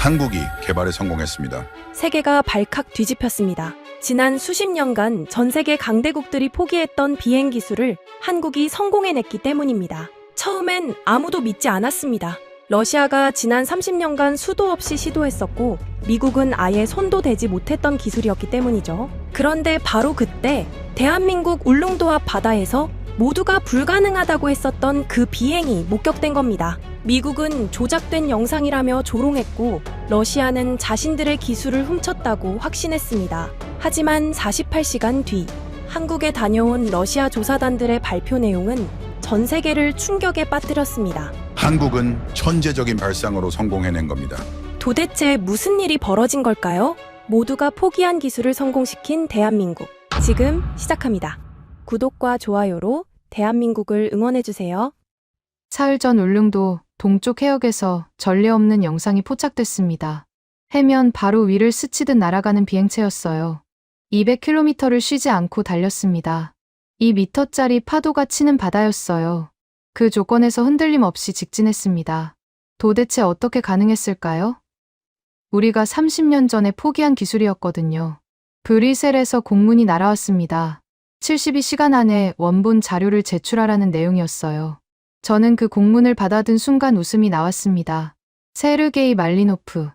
한국이 개발에 성공했습니다. 세계가 발칵 뒤집혔습니다. 지난 수십 년간 전 세계 강대국들이 포기했던 비행 기술을 한국이 성공해냈기 때문입니다. 처음엔 아무도 믿지 않았습니다. 러시아가 지난 30년간 수도 없이 시도했었고 미국은 아예 손도 대지 못했던 기술이었기 때문이죠. 그런데 바로 그때 대한민국 울릉도 앞 바다에서 모두가 불가능하다고 했었던 그 비행이 목격된 겁니다. 미국은 조작된 영상이라며 조롱했고 러시아는 자신들의 기술을 훔쳤다고 확신했습니다. 하지만 48시간 뒤 한국에 다녀온 러시아 조사단들의 발표 내용은 전 세계를 충격에 빠뜨렸습니다. 한국은 천재적인 발상으로 성공해낸 겁니다. 도대체 무슨 일이 벌어진 걸까요? 모두가 포기한 기술을 성공시킨 대한민국. 지금 시작합니다. 구독과 좋아요로 대한민국을 응원해주세요. 사흘 전 울릉도 동쪽 해역에서 전례 없는 영상이 포착됐습니다. 해면 바로 위를 스치듯 날아가는 비행체였어요. 200km를 쉬지 않고 달렸습니다. 2m짜리 파도가 치는 바다였어요. 그 조건에서 흔들림 없이 직진했습니다. 도대체 어떻게 가능했을까요? 우리가 30년 전에 포기한 기술이었거든요. 브뤼셀에서 공문이 날아왔습니다. 72시간 안에 원본 자료를 제출하라는 내용이었어요. 저는 그 공문을 받아든 순간 웃음이 나왔습니다. 세르게이 말리노프,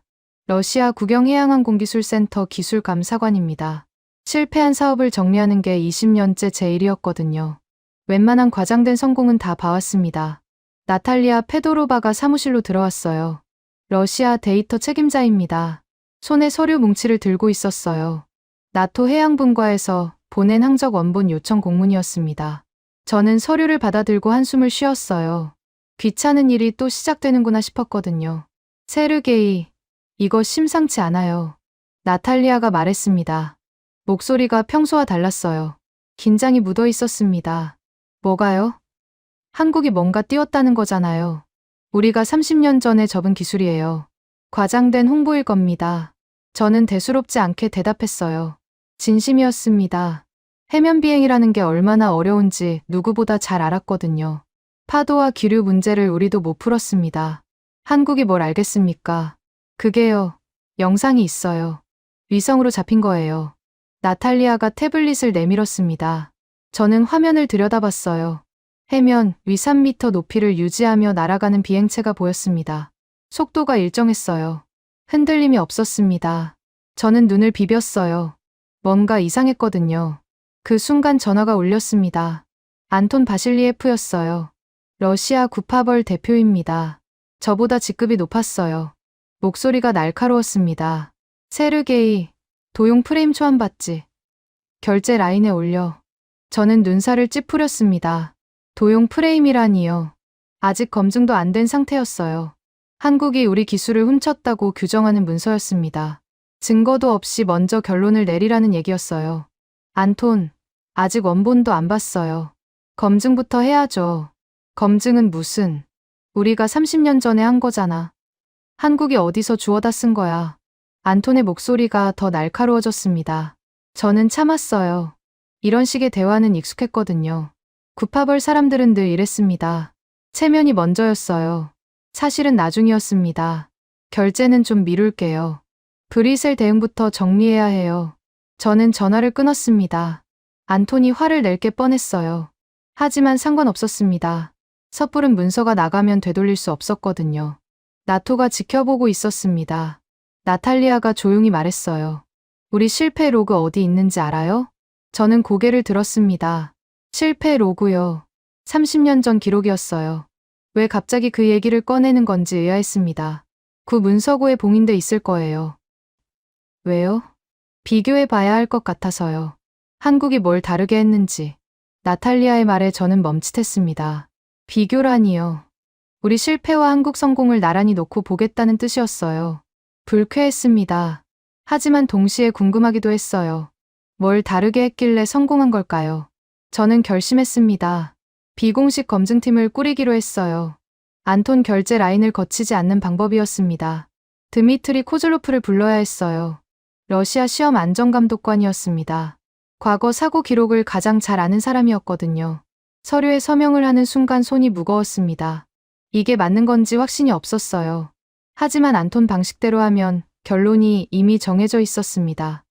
러시아 국영해양항공기술센터 기술감사관입니다. 실패한 사업을 정리하는 게 20년째 제 일이었거든요. 웬만한 과장된 성공은 다 봐왔습니다. 나탈리아 페도로바가 사무실로 들어왔어요. 러시아 데이터 책임자입니다. 손에 서류 뭉치를 들고 있었어요. 나토 해양분과에서 보낸 항적 원본 요청 공문이었습니다. 저는 서류를 받아들고 한숨을 쉬었어요. 귀찮은 일이 또 시작되는구나 싶었거든요. 세르게이, 이거 심상치 않아요. 나탈리아가 말했습니다. 목소리가 평소와 달랐어요. 긴장이 묻어 있었습니다. 뭐가요? 한국이 뭔가 띄웠다는 거잖아요. 우리가 30년 전에 접은 기술이에요. 과장된 홍보일 겁니다. 저는 대수롭지 않게 대답했어요. 진심이었습니다. 해면 비행이라는 게 얼마나 어려운지 누구보다 잘 알았거든요. 파도와 기류 문제를 우리도 못 풀었습니다. 한국이 뭘 알겠습니까? 그게요. 영상이 있어요. 위성으로 잡힌 거예요. 나탈리아가 태블릿을 내밀었습니다. 저는 화면을 들여다봤어요. 해면 위 3m 높이를 유지하며 날아가는 비행체가 보였습니다. 속도가 일정했어요. 흔들림이 없었습니다. 저는 눈을 비볐어요. 뭔가 이상했거든요. 그 순간 전화가 울렸습니다. 안톤 바실리에프였어요. 러시아 구파벌 대표입니다. 저보다 직급이 높았어요. 목소리가 날카로웠습니다. 세르게이, 도용 프레임 초안받지. 결제 라인에 올려. 저는 눈살을 찌푸렸습니다. 도용 프레임이라니요. 아직 검증도 안 된 상태였어요. 한국이 우리 기술을 훔쳤다고 규정하는 문서였습니다. 증거도 없이 먼저 결론을 내리라는 얘기였어요. 안톤, 아직 원본도 안 봤어요. 검증부터 해야죠. 검증은 무슨? 우리가 30년 전에 한 거잖아. 한국이 어디서 주워다 쓴 거야. 안톤의 목소리가 더 날카로워졌습니다. 저는 참았어요. 이런 식의 대화는 익숙했거든요. 구파벌 사람들은 늘 이랬습니다. 체면이 먼저였어요. 사실은 나중이었습니다. 결제는 좀 미룰게요. 브뤼셀 대응부터 정리해야 해요. 저는 전화를 끊었습니다. 안톤이 화를 낼 게 뻔했어요. 하지만 상관없었습니다. 섣부른 문서가 나가면 되돌릴 수 없었거든요. 나토가 지켜보고 있었습니다. 나탈리아가 조용히 말했어요. 우리 실패 로그 어디 있는지 알아요? 저는 고개를 들었습니다. 실패 로그요. 30년 전 기록이었어요. 왜 갑자기 그 얘기를 꺼내는 건지 의아했습니다. 그 문서고에 봉인돼 있을 거예요. 왜요? 비교해 봐야 할 것 같아서요. 한국이 뭘 다르게 했는지. 나탈리아의 말에 저는 멈칫했습니다. 비교라니요. 우리 실패와 한국 성공을 나란히 놓고 보겠다는 뜻이었어요. 불쾌했습니다. 하지만 동시에 궁금하기도 했어요. 뭘 다르게 했길래 성공한 걸까요? 저는 결심했습니다. 비공식 검증팀을 꾸리기로 했어요. 안톤 결제 라인을 거치지 않는 방법이었습니다. 드미트리 코즐로프를 불러야 했어요. 러시아 시험 안전감독관이었습니다. 과거 사고 기록을 가장 잘 아는 사람이었거든요. 서류에 서명을 하는 순간 손이 무거웠습니다. 이게 맞는 건지 확신이 없었어요. 하지만 안톤 방식대로 하면 결론이 이미 정해져 있었습니다.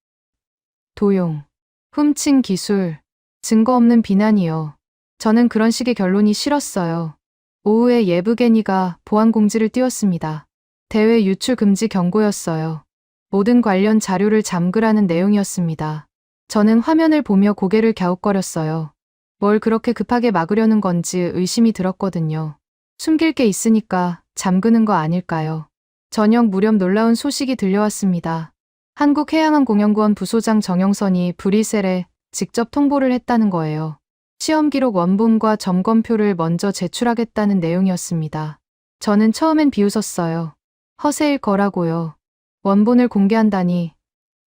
도용, 훔친 기술, 증거 없는 비난이요. 저는 그런 식의 결론이 싫었어요. 오후에 예브게니가 보안 공지를 띄웠습니다. 대회 유출 금지 경고였어요. 모든 관련 자료를 잠그라는 내용이었습니다. 저는 화면을 보며 고개를 갸웃거렸어요. 뭘 그렇게 급하게 막으려는 건지 의심이 들었거든요. 숨길 게 있으니까 잠그는 거 아닐까요? 저녁 무렵 놀라운 소식이 들려왔습니다. 한국해양항공연구원 부소장 정영선이 브뤼셀에 직접 통보를 했다는 거예요. 시험 기록 원본과 점검표를 먼저 제출하겠다는 내용이었습니다. 저는 처음엔 비웃었어요. 허세일 거라고요. 원본을 공개한다니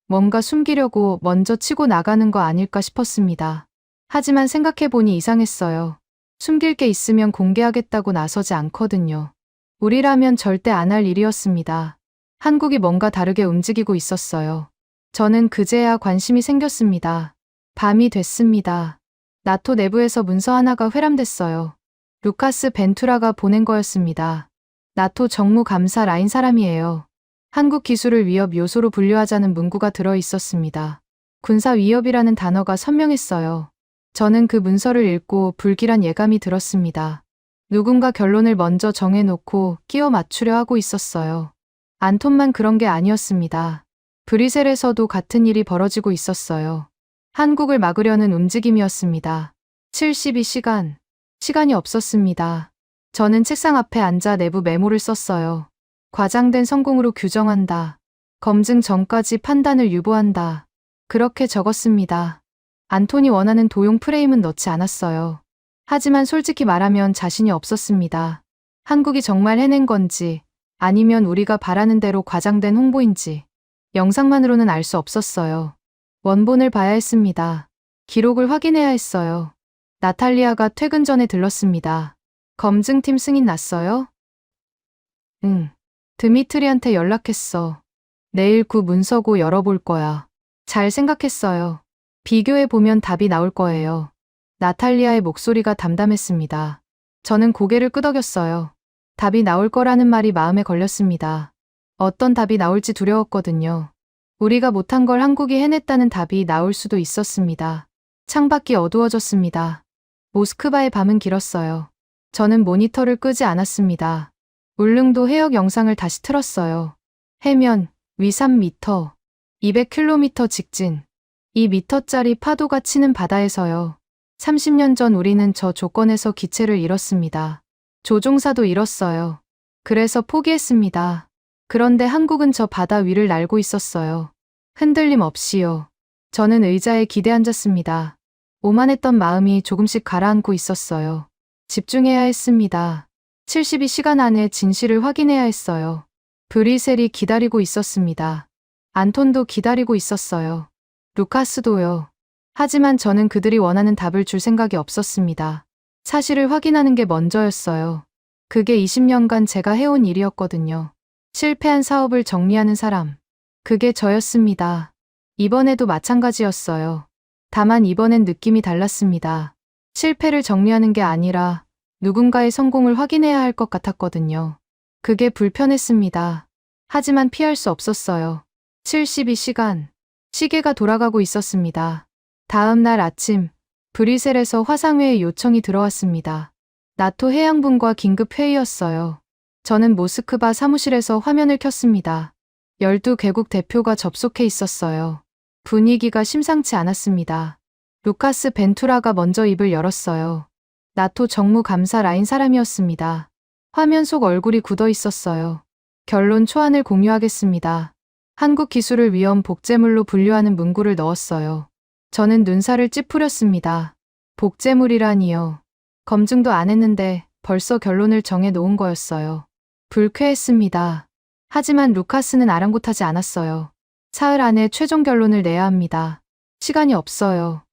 뭔가 숨기려고 먼저 치고 나가는 거 아닐까 싶었습니다. 하지만 생각해보니 이상했어요. 숨길 게 있으면 공개하겠다고 나서지 않거든요. 우리라면 절대 안 할 일이었습니다. 한국이 뭔가 다르게 움직이고 있었어요. 저는 그제야 관심이 생겼습니다. 밤이 됐습니다. 나토 내부에서 문서 하나가 회람됐어요. 루카스 벤투라가 보낸 거였습니다. 나토 정무감사 라인 사람이에요. 한국 기술을 위협 요소로 분류하자는 문구가 들어 있었습니다. 군사 위협이라는 단어가 선명했어요. 저는 그 문서를 읽고 불길한 예감이 들었습니다. 누군가 결론을 먼저 정해놓고 끼워 맞추려 하고 있었어요. 안톤만 그런 게 아니었습니다. 브뤼셀에서도 같은 일이 벌어지고 있었어요. 한국을 막으려는 움직임이었습니다. 72시간. 시간이 없었습니다. 저는 책상 앞에 앉아 내부 메모를 썼어요. 과장된 성공으로 규정한다. 검증 전까지 판단을 유보한다. 그렇게 적었습니다. 안톤이 원하는 도용 프레임은 넣지 않았어요. 하지만 솔직히 말하면 자신이 없었습니다. 한국이 정말 해낸 건지 아니면 우리가 바라는 대로 과장된 홍보인지 영상만으로는 알 수 없었어요. 원본을 봐야 했습니다. 기록을 확인해야 했어요. 나탈리아가 퇴근 전에 들렀습니다. 검증팀 승인 났어요? 응. 드미트리한테 연락했어. 내일 구 문서고 열어볼 거야. 잘 생각했어요. 비교해보면 답이 나올 거예요. 나탈리아의 목소리가 담담했습니다. 저는 고개를 끄덕였어요. 답이 나올 거라는 말이 마음에 걸렸습니다. 어떤 답이 나올지 두려웠거든요. 우리가 못한 걸 한국이 해냈다는 답이 나올 수도 있었습니다. 창밖이 어두워졌습니다. 모스크바의 밤은 길었어요. 저는 모니터를 끄지 않았습니다. 울릉도 해역 영상을 다시 틀었어요. 해면, 위 3m, 200km 직진. 2m짜리 파도가 치는 바다에서요. 30년 전 우리는 저 조건에서 기체를 잃었습니다. 조종사도 잃었어요. 그래서 포기했습니다. 그런데 한국은 저 바다 위를 날고 있었어요. 흔들림 없이요. 저는 의자에 기대 앉았습니다. 오만했던 마음이 조금씩 가라앉고 있었어요. 집중해야 했습니다. 72시간 안에 진실을 확인해야 했어요. 브뤼셀이 기다리고 있었습니다. 안톤도 기다리고 있었어요. 루카스도요. 하지만 저는 그들이 원하는 답을 줄 생각이 없었습니다. 사실을 확인하는 게 먼저였어요. 그게 20년간 제가 해온 일이었거든요. 실패한 사업을 정리하는 사람. 그게 저였습니다. 이번에도 마찬가지였어요. 다만 이번엔 느낌이 달랐습니다. 실패를 정리하는 게 아니라 누군가의 성공을 확인해야 할 것 같았거든요. 그게 불편했습니다. 하지만 피할 수 없었어요. 72시간. 시계가 돌아가고 있었습니다. 다음 날 아침, 브뤼셀에서 화상회의 요청이 들어왔습니다. 나토 해양분과 긴급 회의였어요. 저는 모스크바 사무실에서 화면을 켰습니다. 12개국 대표가 접속해 있었어요. 분위기가 심상치 않았습니다. 루카스 벤투라가 먼저 입을 열었어요. 나토 정무감사 라인 사람이었습니다. 화면 속 얼굴이 굳어 있었어요. 결론 초안을 공유하겠습니다. 한국 기술을 위험 복제물로 분류하는 문구를 넣었어요. 저는 눈살을 찌푸렸습니다. 복제물이라니요. 검증도 안 했는데 벌써 결론을 정해 놓은 거였어요. 불쾌했습니다. 하지만 루카스는 아랑곳하지 않았어요. 사흘 안에 최종 결론을 내야 합니다. 시간이 없어요.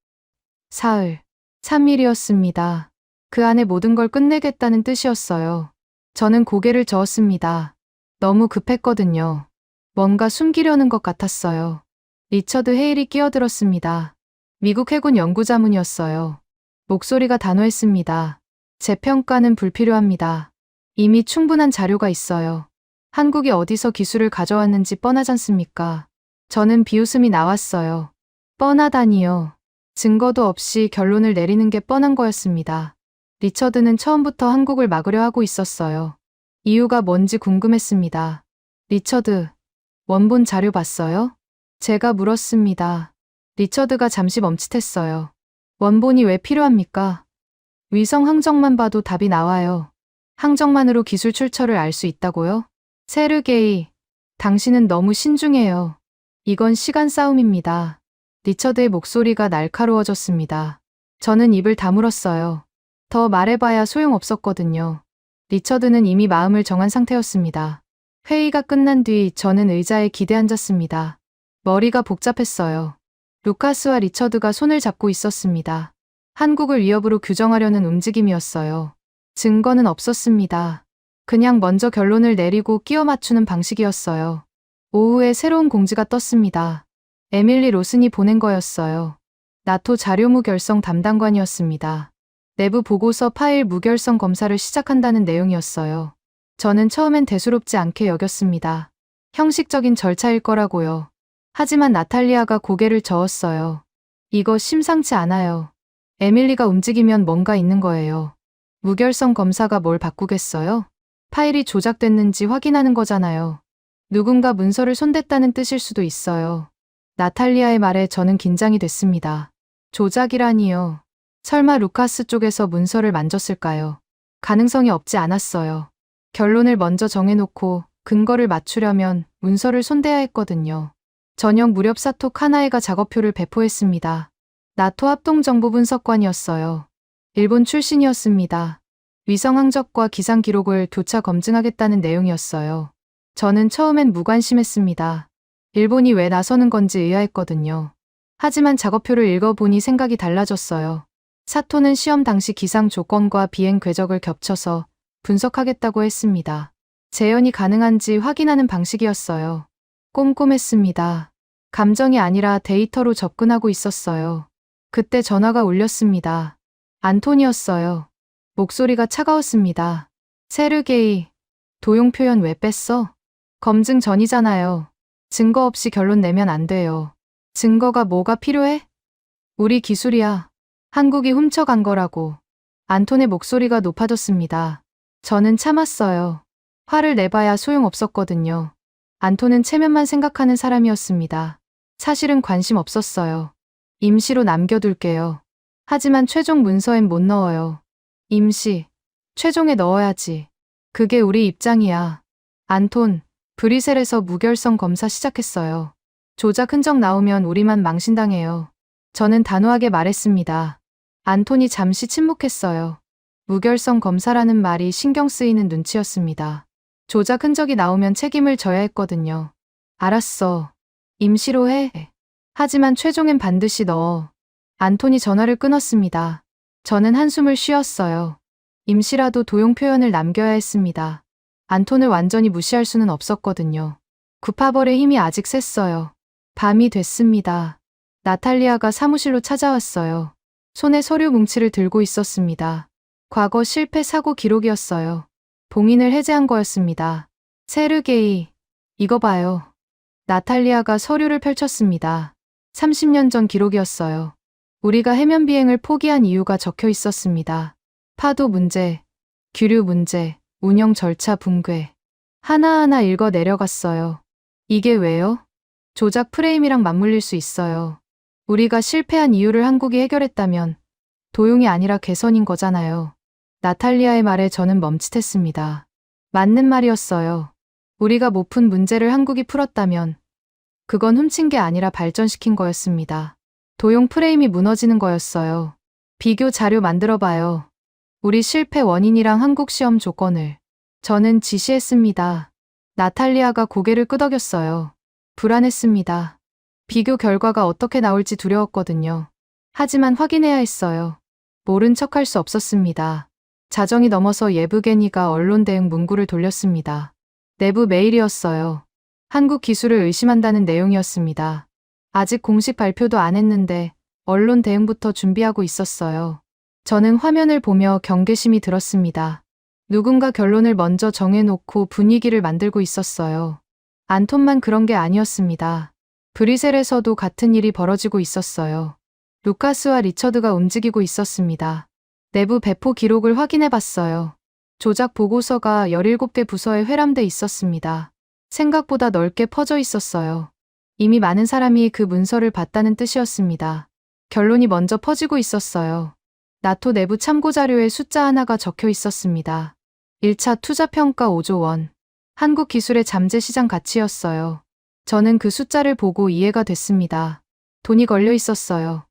사흘. 3일이었습니다. 그 안에 모든 걸 끝내겠다는 뜻이었어요. 저는 고개를 저었습니다. 너무 급했거든요. 뭔가 숨기려는 것 같았어요. 리처드 헤일이 끼어들었습니다. 미국 해군 연구자문이었어요. 목소리가 단호했습니다. 재평가는 불필요합니다. 이미 충분한 자료가 있어요. 한국이 어디서 기술을 가져왔는지 뻔하잖습니까? 저는 비웃음이 나왔어요. 뻔하다니요. 증거도 없이 결론을 내리는 게 뻔한 거였습니다. 리처드는 처음부터 한국을 막으려 하고 있었어요. 이유가 뭔지 궁금했습니다. 리처드, 원본 자료 봤어요? 제가 물었습니다. 리처드가 잠시 멈칫했어요. 원본이 왜 필요합니까? 위성 항적만 봐도 답이 나와요. 항적만으로 기술 출처를 알 수 있다고요? 세르게이, 당신은 너무 신중해요. 이건 시간 싸움입니다. 리처드의 목소리가 날카로워졌습니다. 저는 입을 다물었어요. 더 말해봐야 소용없었거든요. 리처드는 이미 마음을 정한 상태였습니다. 회의가 끝난 뒤 저는 의자에 기대앉았습니다. 머리가 복잡했어요. 루카스와 리처드가 손을 잡고 있었습니다. 한국을 위협으로 규정하려는 움직임이었어요. 증거는 없었습니다. 그냥 먼저 결론을 내리고 끼워 맞추는 방식이었어요. 오후에 새로운 공지가 떴습니다. 에밀리 로슨이 보낸 거였어요. 나토 자료무 결성 담당관이었습니다. 내부 보고서 파일 무결성 검사를 시작한다는 내용이었어요. 저는 처음엔 대수롭지 않게 여겼습니다. 형식적인 절차일 거라고요. 하지만 나탈리아가 고개를 저었어요. 이거 심상치 않아요. 에밀리가 움직이면 뭔가 있는 거예요. 무결성 검사가 뭘 바꾸겠어요? 파일이 조작됐는지 확인하는 거잖아요. 누군가 문서를 손댔다는 뜻일 수도 있어요. 나탈리아의 말에 저는 긴장이 됐습니다. 조작이라니요. 설마 루카스 쪽에서 문서를 만졌을까요? 가능성이 없지 않았어요. 결론을 먼저 정해놓고 근거를 맞추려면 문서를 손대야 했거든요. 저녁 무렵 사토 카나에가 작업표를 배포했습니다. 나토 합동정보분석관이었어요. 일본 출신이었습니다. 위성 항적과 기상 기록을 교차 검증하겠다는 내용이었어요. 저는 처음엔 무관심했습니다. 일본이 왜 나서는 건지 의아했거든요. 하지만 작업표를 읽어보니 생각이 달라졌어요. 사토는 시험 당시 기상 조건과 비행 궤적을 겹쳐서 분석하겠다고 했습니다. 재현이 가능한지 확인하는 방식이었어요. 꼼꼼했습니다. 감정이 아니라 데이터로 접근하고 있었어요. 그때 전화가 울렸습니다. 안톤이었어요. 목소리가 차가웠습니다. 세르게이, 도용 표현 왜 뺐어? 검증 전이잖아요. 증거 없이 결론 내면 안 돼요. 증거가 뭐가 필요해? 우리 기술이야. 한국이 훔쳐간 거라고. 안톤의 목소리가 높아졌습니다. 저는 참았어요. 화를 내봐야 소용없었거든요. 안톤은 체면만 생각하는 사람이었습니다. 사실은 관심 없었어요. 임시로 남겨둘게요. 하지만 최종 문서엔 못 넣어요. 임시, 최종에 넣어야지. 그게 우리 입장이야. 안톤, 브뤼셀에서 무결성 검사 시작했어요. 조작 흔적 나오면 우리만 망신당해요. 저는 단호하게 말했습니다. 안톤이 잠시 침묵했어요. 무결성 검사라는 말이 신경 쓰이는 눈치였습니다. 조작 흔적이 나오면 책임을 져야 했거든요. 알았어. 임시로 해. 하지만 최종엔 반드시 넣어. 안톤이 전화를 끊었습니다. 저는 한숨을 쉬었어요. 임시라도 도용 표현을 남겨야 했습니다. 안톤을 완전히 무시할 수는 없었거든요. 구파벌의 힘이 아직 셌어요. 밤이 됐습니다. 나탈리아가 사무실로 찾아왔어요. 손에 서류 뭉치를 들고 있었습니다. 과거 실패 사고 기록이었어요. 봉인을 해제한 거였습니다. 세르게이, 이거 봐요. 나탈리아가 서류를 펼쳤습니다. 30년 전 기록이었어요. 우리가 해면 비행을 포기한 이유가 적혀 있었습니다. 파도 문제, 규류 문제, 운영 절차 붕괴. 하나하나 읽어 내려갔어요. 이게 왜요? 조작 프레임이랑 맞물릴 수 있어요. 우리가 실패한 이유를 한국이 해결했다면 도용이 아니라 개선인 거잖아요. 나탈리아의 말에 저는 멈칫했습니다. 맞는 말이었어요. 우리가 못 푼 문제를 한국이 풀었다면 그건 훔친 게 아니라 발전시킨 거였습니다. 도용 프레임이 무너지는 거였어요. 비교 자료 만들어봐요. 우리 실패 원인이랑 한국 시험 조건을. 저는 지시했습니다. 나탈리아가 고개를 끄덕였어요. 불안했습니다. 비교 결과가 어떻게 나올지 두려웠거든요. 하지만 확인해야 했어요. 모른 척할 수 없었습니다. 자정이 넘어서 예브게니가 언론 대응 문구를 돌렸습니다. 내부 메일이었어요. 한국 기술을 의심한다는 내용이었습니다. 아직 공식 발표도 안 했는데 언론 대응부터 준비하고 있었어요. 저는 화면을 보며 경계심이 들었습니다. 누군가 결론을 먼저 정해놓고 분위기를 만들고 있었어요. 안톤만 그런 게 아니었습니다. 브뤼셀에서도 같은 일이 벌어지고 있었어요. 루카스와 리처드가 움직이고 있었습니다. 내부 배포 기록을 확인해 봤어요. 조작 보고서가 17개 부서에 회람돼 있었습니다. 생각보다 넓게 퍼져 있었어요. 이미 많은 사람이 그 문서를 봤다는 뜻이었습니다. 결론이 먼저 퍼지고 있었어요. 나토 내부 참고 자료에 숫자 하나가 적혀 있었습니다. 1차 투자평가 5조 원. 한국 기술의 잠재 시장 가치였어요. 저는 그 숫자를 보고 이해가 됐습니다. 돈이 걸려 있었어요.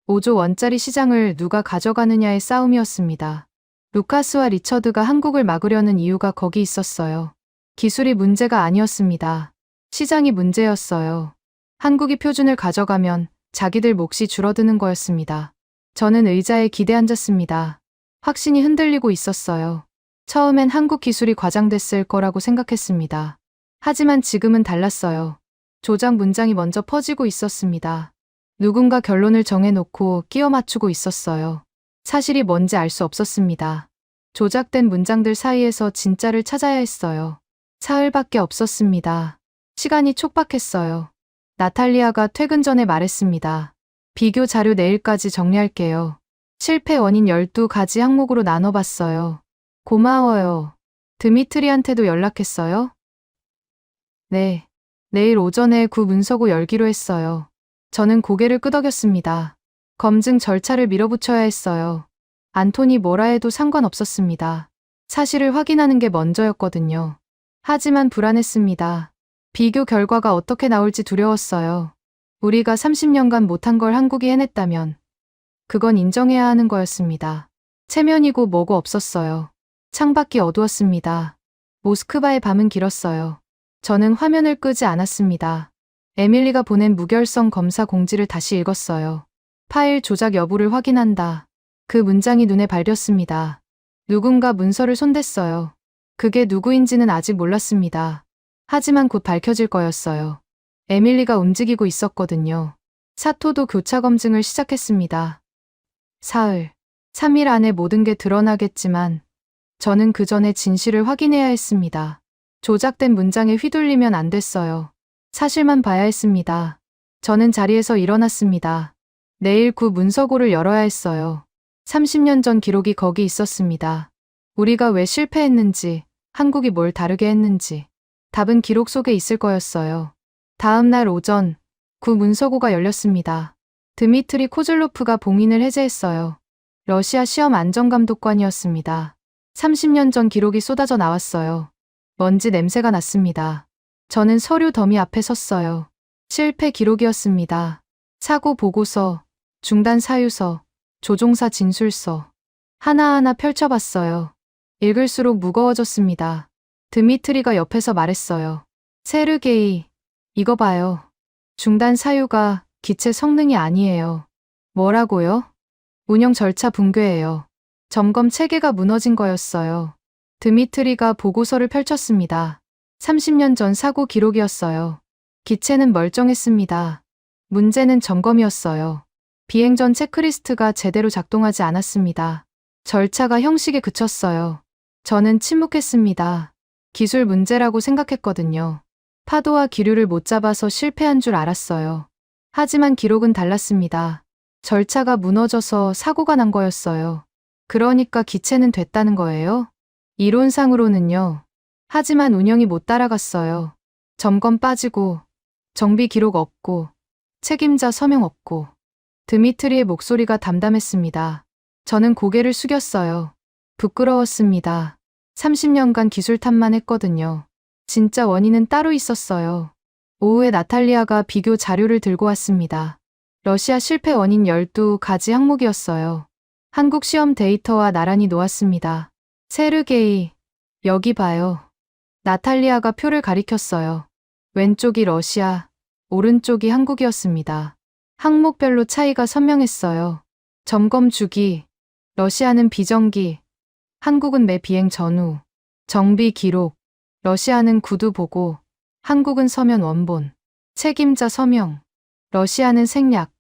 5조 원짜리 시장을 누가 가져가느냐의 싸움이었습니다. 루카스와 리처드가 한국을 막으려는 이유가 거기 있었어요. 기술이 문제가 아니었습니다. 시장이 문제였어요. 한국이 표준을 가져가면 자기들 몫이 줄어드는 거였습니다. 저는 의자에 기대 앉았습니다. 확신이 흔들리고 있었어요. 처음엔 한국 기술이 과장됐을 거라고 생각했습니다. 하지만 지금은 달랐어요. 조작 문장이 먼저 퍼지고 있었습니다. 누군가 결론을 정해놓고 끼워 맞추고 있었어요. 사실이 뭔지 알 수 없었습니다. 조작된 문장들 사이에서 진짜를 찾아야 했어요. 사흘밖에 없었습니다. 시간이 촉박했어요. 나탈리아가 퇴근 전에 말했습니다. 비교 자료 내일까지 정리할게요. 실패 원인 12가지 항목으로 나눠봤어요. 고마워요. 드미트리한테도 연락했어요? 네. 내일 오전에 구 문서고 열기로 했어요. 저는 고개를 끄덕였습니다. 검증 절차를 밀어붙여야 했어요. 안톤이 뭐라 해도 상관없었습니다. 사실을 확인하는 게 먼저였거든요. 하지만 불안했습니다. 비교 결과가 어떻게 나올지 두려웠어요. 우리가 30년간 못한 걸 한국이 해냈다면 그건 인정해야 하는 거였습니다. 체면이고 뭐고 없었어요. 창밖이 어두웠습니다. 모스크바의 밤은 길었어요. 저는 화면을 끄지 않았습니다. 에밀리가 보낸 무결성 검사 공지를 다시 읽었어요. 파일 조작 여부를 확인한다. 그 문장이 눈에 밟혔습니다. 누군가 문서를 손댔어요. 그게 누구인지는 아직 몰랐습니다. 하지만 곧 밝혀질 거였어요. 에밀리가 움직이고 있었거든요. 사토도 교차 검증을 시작했습니다. 사흘, 3일 안에 모든 게 드러나겠지만 저는 그 전에 진실을 확인해야 했습니다. 조작된 문장에 휘둘리면 안 됐어요. 사실만 봐야 했습니다. 저는 자리에서 일어났습니다. 내일 구 문서고를 열어야 했어요. 30년 전 기록이 거기 있었습니다. 우리가 왜 실패했는지, 한국이 뭘 다르게 했는지. 답은 기록 속에 있을 거였어요. 다음 날 오전, 구 문서고가 열렸습니다. 드미트리 코즐로프가 봉인을 해제했어요. 러시아 시험 안전감독관이었습니다. 30년 전 기록이 쏟아져 나왔어요. 먼지 냄새가 났습니다. 저는 서류 더미 앞에 섰어요. 실패 기록이었습니다. 사고 보고서, 중단 사유서, 조종사 진술서. 하나하나 펼쳐봤어요. 읽을수록 무거워졌습니다. 드미트리가 옆에서 말했어요. 세르게이, 이거 봐요. 중단 사유가 기체 성능이 아니에요. 뭐라고요? 운영 절차 붕괴예요. 점검 체계가 무너진 거였어요. 드미트리가 보고서를 펼쳤습니다. 30년 전 사고 기록이었어요. 기체는 멀쩡했습니다. 문제는 점검이었어요. 비행 전 체크리스트가 제대로 작동하지 않았습니다. 절차가 형식에 그쳤어요. 저는 침묵했습니다. 기술 문제라고 생각했거든요. 파도와 기류를 못 잡아서 실패한 줄 알았어요. 하지만 기록은 달랐습니다. 절차가 무너져서 사고가 난 거였어요. 그러니까 기체는 됐다는 거예요? 이론상으로는요. 하지만 운영이 못 따라갔어요. 점검 빠지고, 정비 기록 없고, 책임자 서명 없고. 드미트리의 목소리가 담담했습니다. 저는 고개를 숙였어요. 부끄러웠습니다. 30년간 기술 탓만 했거든요. 진짜 원인은 따로 있었어요. 오후에 나탈리아가 비교 자료를 들고 왔습니다. 러시아 실패 원인 12가지 항목이었어요. 한국 시험 데이터와 나란히 놓았습니다. 세르게이, 여기 봐요. 나탈리아가 표를 가리켰어요. 왼쪽이 러시아, 오른쪽이 한국이었습니다. 항목별로 차이가 선명했어요. 점검 주기, 러시아는 비정기, 한국은 매 비행 전후, 정비 기록, 러시아는 구두 보고, 한국은 서면 원본, 책임자 서명, 러시아는 생략,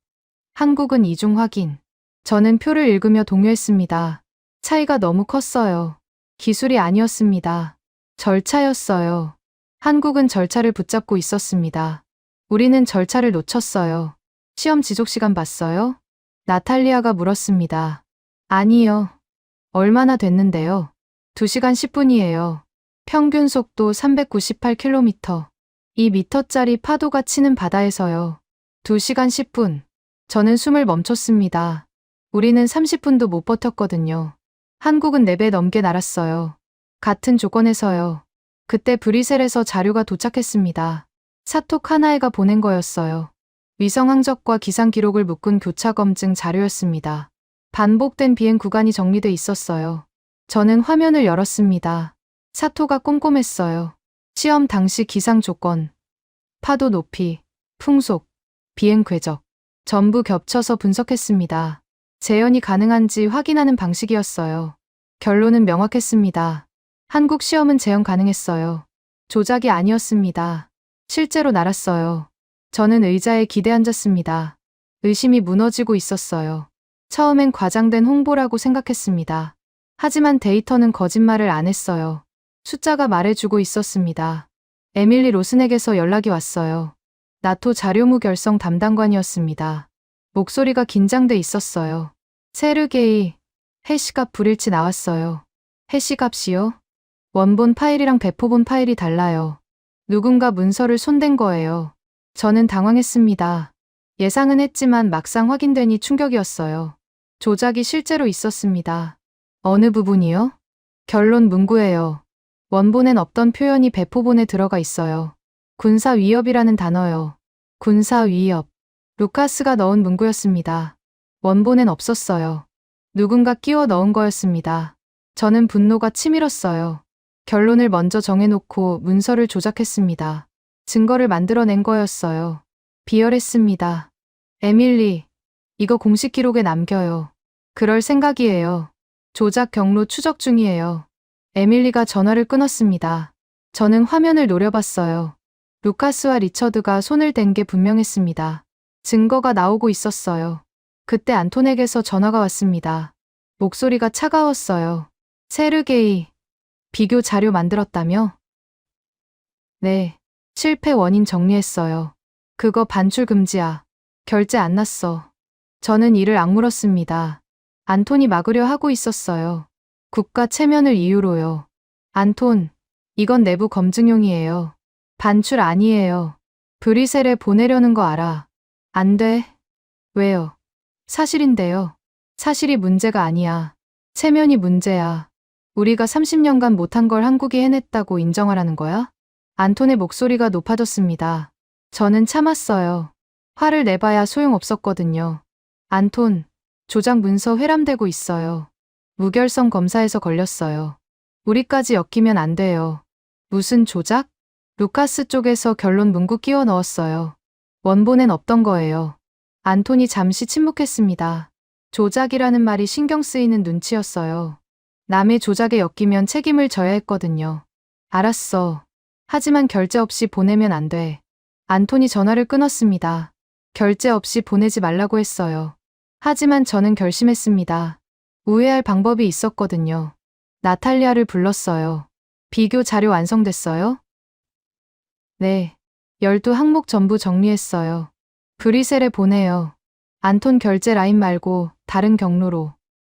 한국은 이중 확인. 저는 표를 읽으며 동요했습니다. 차이가 너무 컸어요. 기술이 아니었습니다. 절차였어요. 한국은 절차를 붙잡고 있었습니다. 우리는 절차를 놓쳤어요. 시험 지속 시간 봤어요? 나탈리아가 물었습니다. 아니요. 얼마나 됐는데요? 2시간 10분이에요. 평균 속도 398km. 2m짜리 파도가 치는 바다에서요. 2시간 10분. 저는 숨을 멈췄습니다. 우리는 30분도 못 버텼거든요. 한국은 4배 넘게 날았어요. 같은 조건에서요. 그때 브뤼셀에서 자료가 도착했습니다. 사톡 하나에가 보낸 거였어요. 위성 항적과 기상 기록을 묶은 교차 검증 자료였습니다. 반복된 비행 구간이 정리돼 있었어요. 저는 화면을 열었습니다. 사토가 꼼꼼했어요. 시험 당시 기상 조건, 파도 높이, 풍속, 비행 궤적, 전부 겹쳐서 분석했습니다. 재현이 가능한지 확인하는 방식이었어요. 결론은 명확했습니다. 한국 시험은 재현 가능했어요. 조작이 아니었습니다. 실제로 날았어요. 저는 의자에 기대 앉았습니다. 의심이 무너지고 있었어요. 처음엔 과장된 홍보라고 생각했습니다. 하지만 데이터는 거짓말을 안 했어요. 숫자가 말해주고 있었습니다. 에밀리 로슨에게서 연락이 왔어요. 나토 자료무 결성 담당관이었습니다. 목소리가 긴장돼 있었어요. 세르게이, 해시값 불일치 나왔어요. 해시값이요? 원본 파일이랑 배포본 파일이 달라요. 누군가 문서를 손댄 거예요. 저는 당황했습니다. 예상은 했지만 막상 확인되니 충격이었어요. 조작이 실제로 있었습니다. 어느 부분이요? 결론 문구예요. 원본엔 없던 표현이 배포본에 들어가 있어요. 군사 위협이라는 단어요. 군사 위협. 루카스가 넣은 문구였습니다. 원본엔 없었어요. 누군가 끼워 넣은 거였습니다. 저는 분노가 치밀었어요. 결론을 먼저 정해놓고 문서를 조작했습니다. 증거를 만들어낸 거였어요. 비열했습니다. 에밀리, 이거 공식 기록에 남겨요. 그럴 생각이에요. 조작 경로 추적 중이에요. 에밀리가 전화를 끊었습니다. 저는 화면을 노려봤어요. 루카스와 리처드가 손을 댄 게 분명했습니다. 증거가 나오고 있었어요. 그때 안톤에게서 전화가 왔습니다. 목소리가 차가웠어요. 세르게이, 비교 자료 만들었다며? 네, 실패 원인 정리했어요. 그거 반출 금지야. 결제 안 났어. 저는 이를 악물었습니다. 안톤이 막으려 하고 있었어요. 국가 체면을 이유로요. 안톤, 이건 내부 검증용이에요. 반출 아니에요. 브뤼셀에 보내려는 거 알아. 안 돼. 왜요? 사실인데요. 사실이 문제가 아니야. 체면이 문제야. 우리가 30년간 못한 걸 한국이 해냈다고 인정하라는 거야? 안톤의 목소리가 높아졌습니다. 저는 참았어요. 화를 내봐야 소용없었거든요. 안톤, 조작 문서 회람되고 있어요. 무결성 검사에서 걸렸어요. 우리까지 엮이면 안 돼요. 무슨 조작? 루카스 쪽에서 결론 문구 끼워 넣었어요. 원본엔 없던 거예요. 안톤이 잠시 침묵했습니다. 조작이라는 말이 신경 쓰이는 눈치였어요. 남의 조작에 엮이면 책임을 져야 했거든요. 알았어. 하지만 결제 없이 보내면 안 돼. 안톤이 전화를 끊었습니다. 결제 없이 보내지 말라고 했어요. 하지만 저는 결심했습니다. 우회할 방법이 있었거든요. 나탈리아를 불렀어요. 비교 자료 완성됐어요? 네. 12항목 전부 정리했어요. 브뤼셀에 보내요. 안톤 결제 라인 말고 다른 경로로.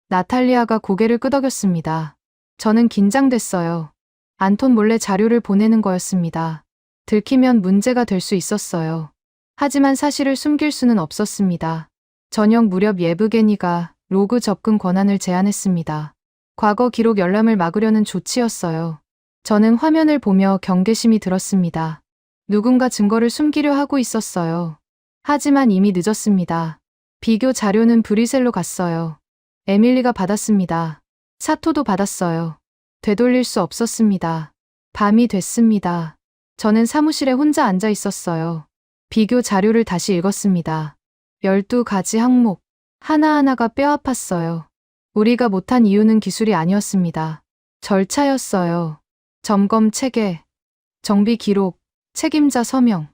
나탈리아가 고개를 끄덕였습니다. 저는 긴장됐어요. 안톤 몰래 자료를 보내는 거였습니다. 들키면 문제가 될 수 있었어요. 하지만 사실을 숨길 수는 없었습니다. 저녁 무렵 예브게니가 로그 접근 권한을 제안했습니다. 과거 기록 열람을 막으려는 조치였어요. 저는 화면을 보며 경계심이 들었습니다. 누군가 증거를 숨기려 하고 있었어요. 하지만 이미 늦었습니다. 비교 자료는 브뤼셀로 갔어요. 에밀리가 받았습니다. 사토도 받았어요. 되돌릴 수 없었습니다. 밤이 됐습니다. 저는 사무실에 혼자 앉아 있었어요. 비교 자료를 다시 읽었습니다. 12가지 항목. 하나하나가 뼈아팠어요. 우리가 못한 이유는 기술이 아니었습니다. 절차였어요. 점검 체계, 정비 기록, 책임자 서명.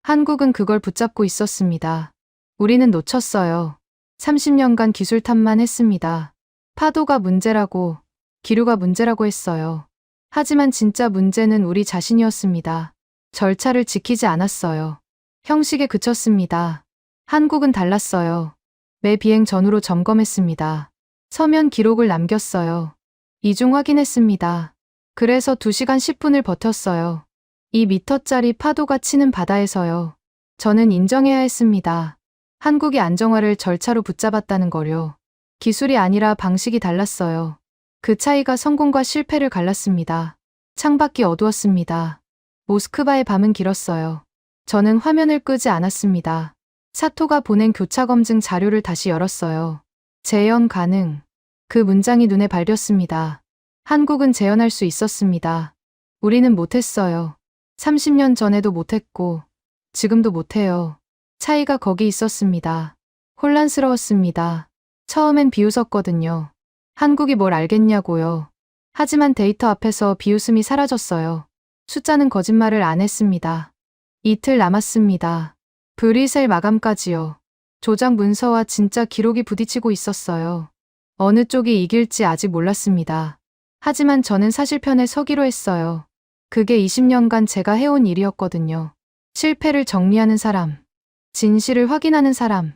한국은 그걸 붙잡고 있었습니다. 우리는 놓쳤어요. 30년간 기술 탓만 했습니다. 파도가 문제라고, 기류가 문제라고 했어요. 하지만 진짜 문제는 우리 자신이었습니다. 절차를 지키지 않았어요. 형식에 그쳤습니다. 한국은 달랐어요. 매 비행 전후로 점검했습니다. 서면 기록을 남겼어요. 이중 확인했습니다. 그래서 2시간 10분을 버텼어요. 2미터짜리 파도가 치는 바다에서요. 저는 인정해야 했습니다. 한국이 안정화를 절차로 붙잡았다는 거요. 기술이 아니라 방식이 달랐어요. 그 차이가 성공과 실패를 갈랐습니다. 창밖이 어두웠습니다. 모스크바의 밤은 길었어요. 저는 화면을 끄지 않았습니다. 사토가 보낸 교차 검증 자료를 다시 열었어요. 재현 가능. 그 문장이 눈에 밟혔습니다. 한국은 재현할 수 있었습니다. 우리는 못했어요. 30년 전에도 못했고, 지금도 못해요. 차이가 거기 있었습니다. 혼란스러웠습니다. 처음엔 비웃었거든요. 한국이 뭘 알겠냐고요. 하지만 데이터 앞에서 비웃음이 사라졌어요. 숫자는 거짓말을 안 했습니다. 이틀 남았습니다. 브리셀 마감까지요. 조작 문서와 진짜 기록이 부딪히고 있었어요. 어느 쪽이 이길지 아직 몰랐습니다. 하지만 저는 사실편에 서기로 했어요. 그게 20년간 제가 해온 일이었거든요. 실패를 정리하는 사람, 진실을 확인하는 사람.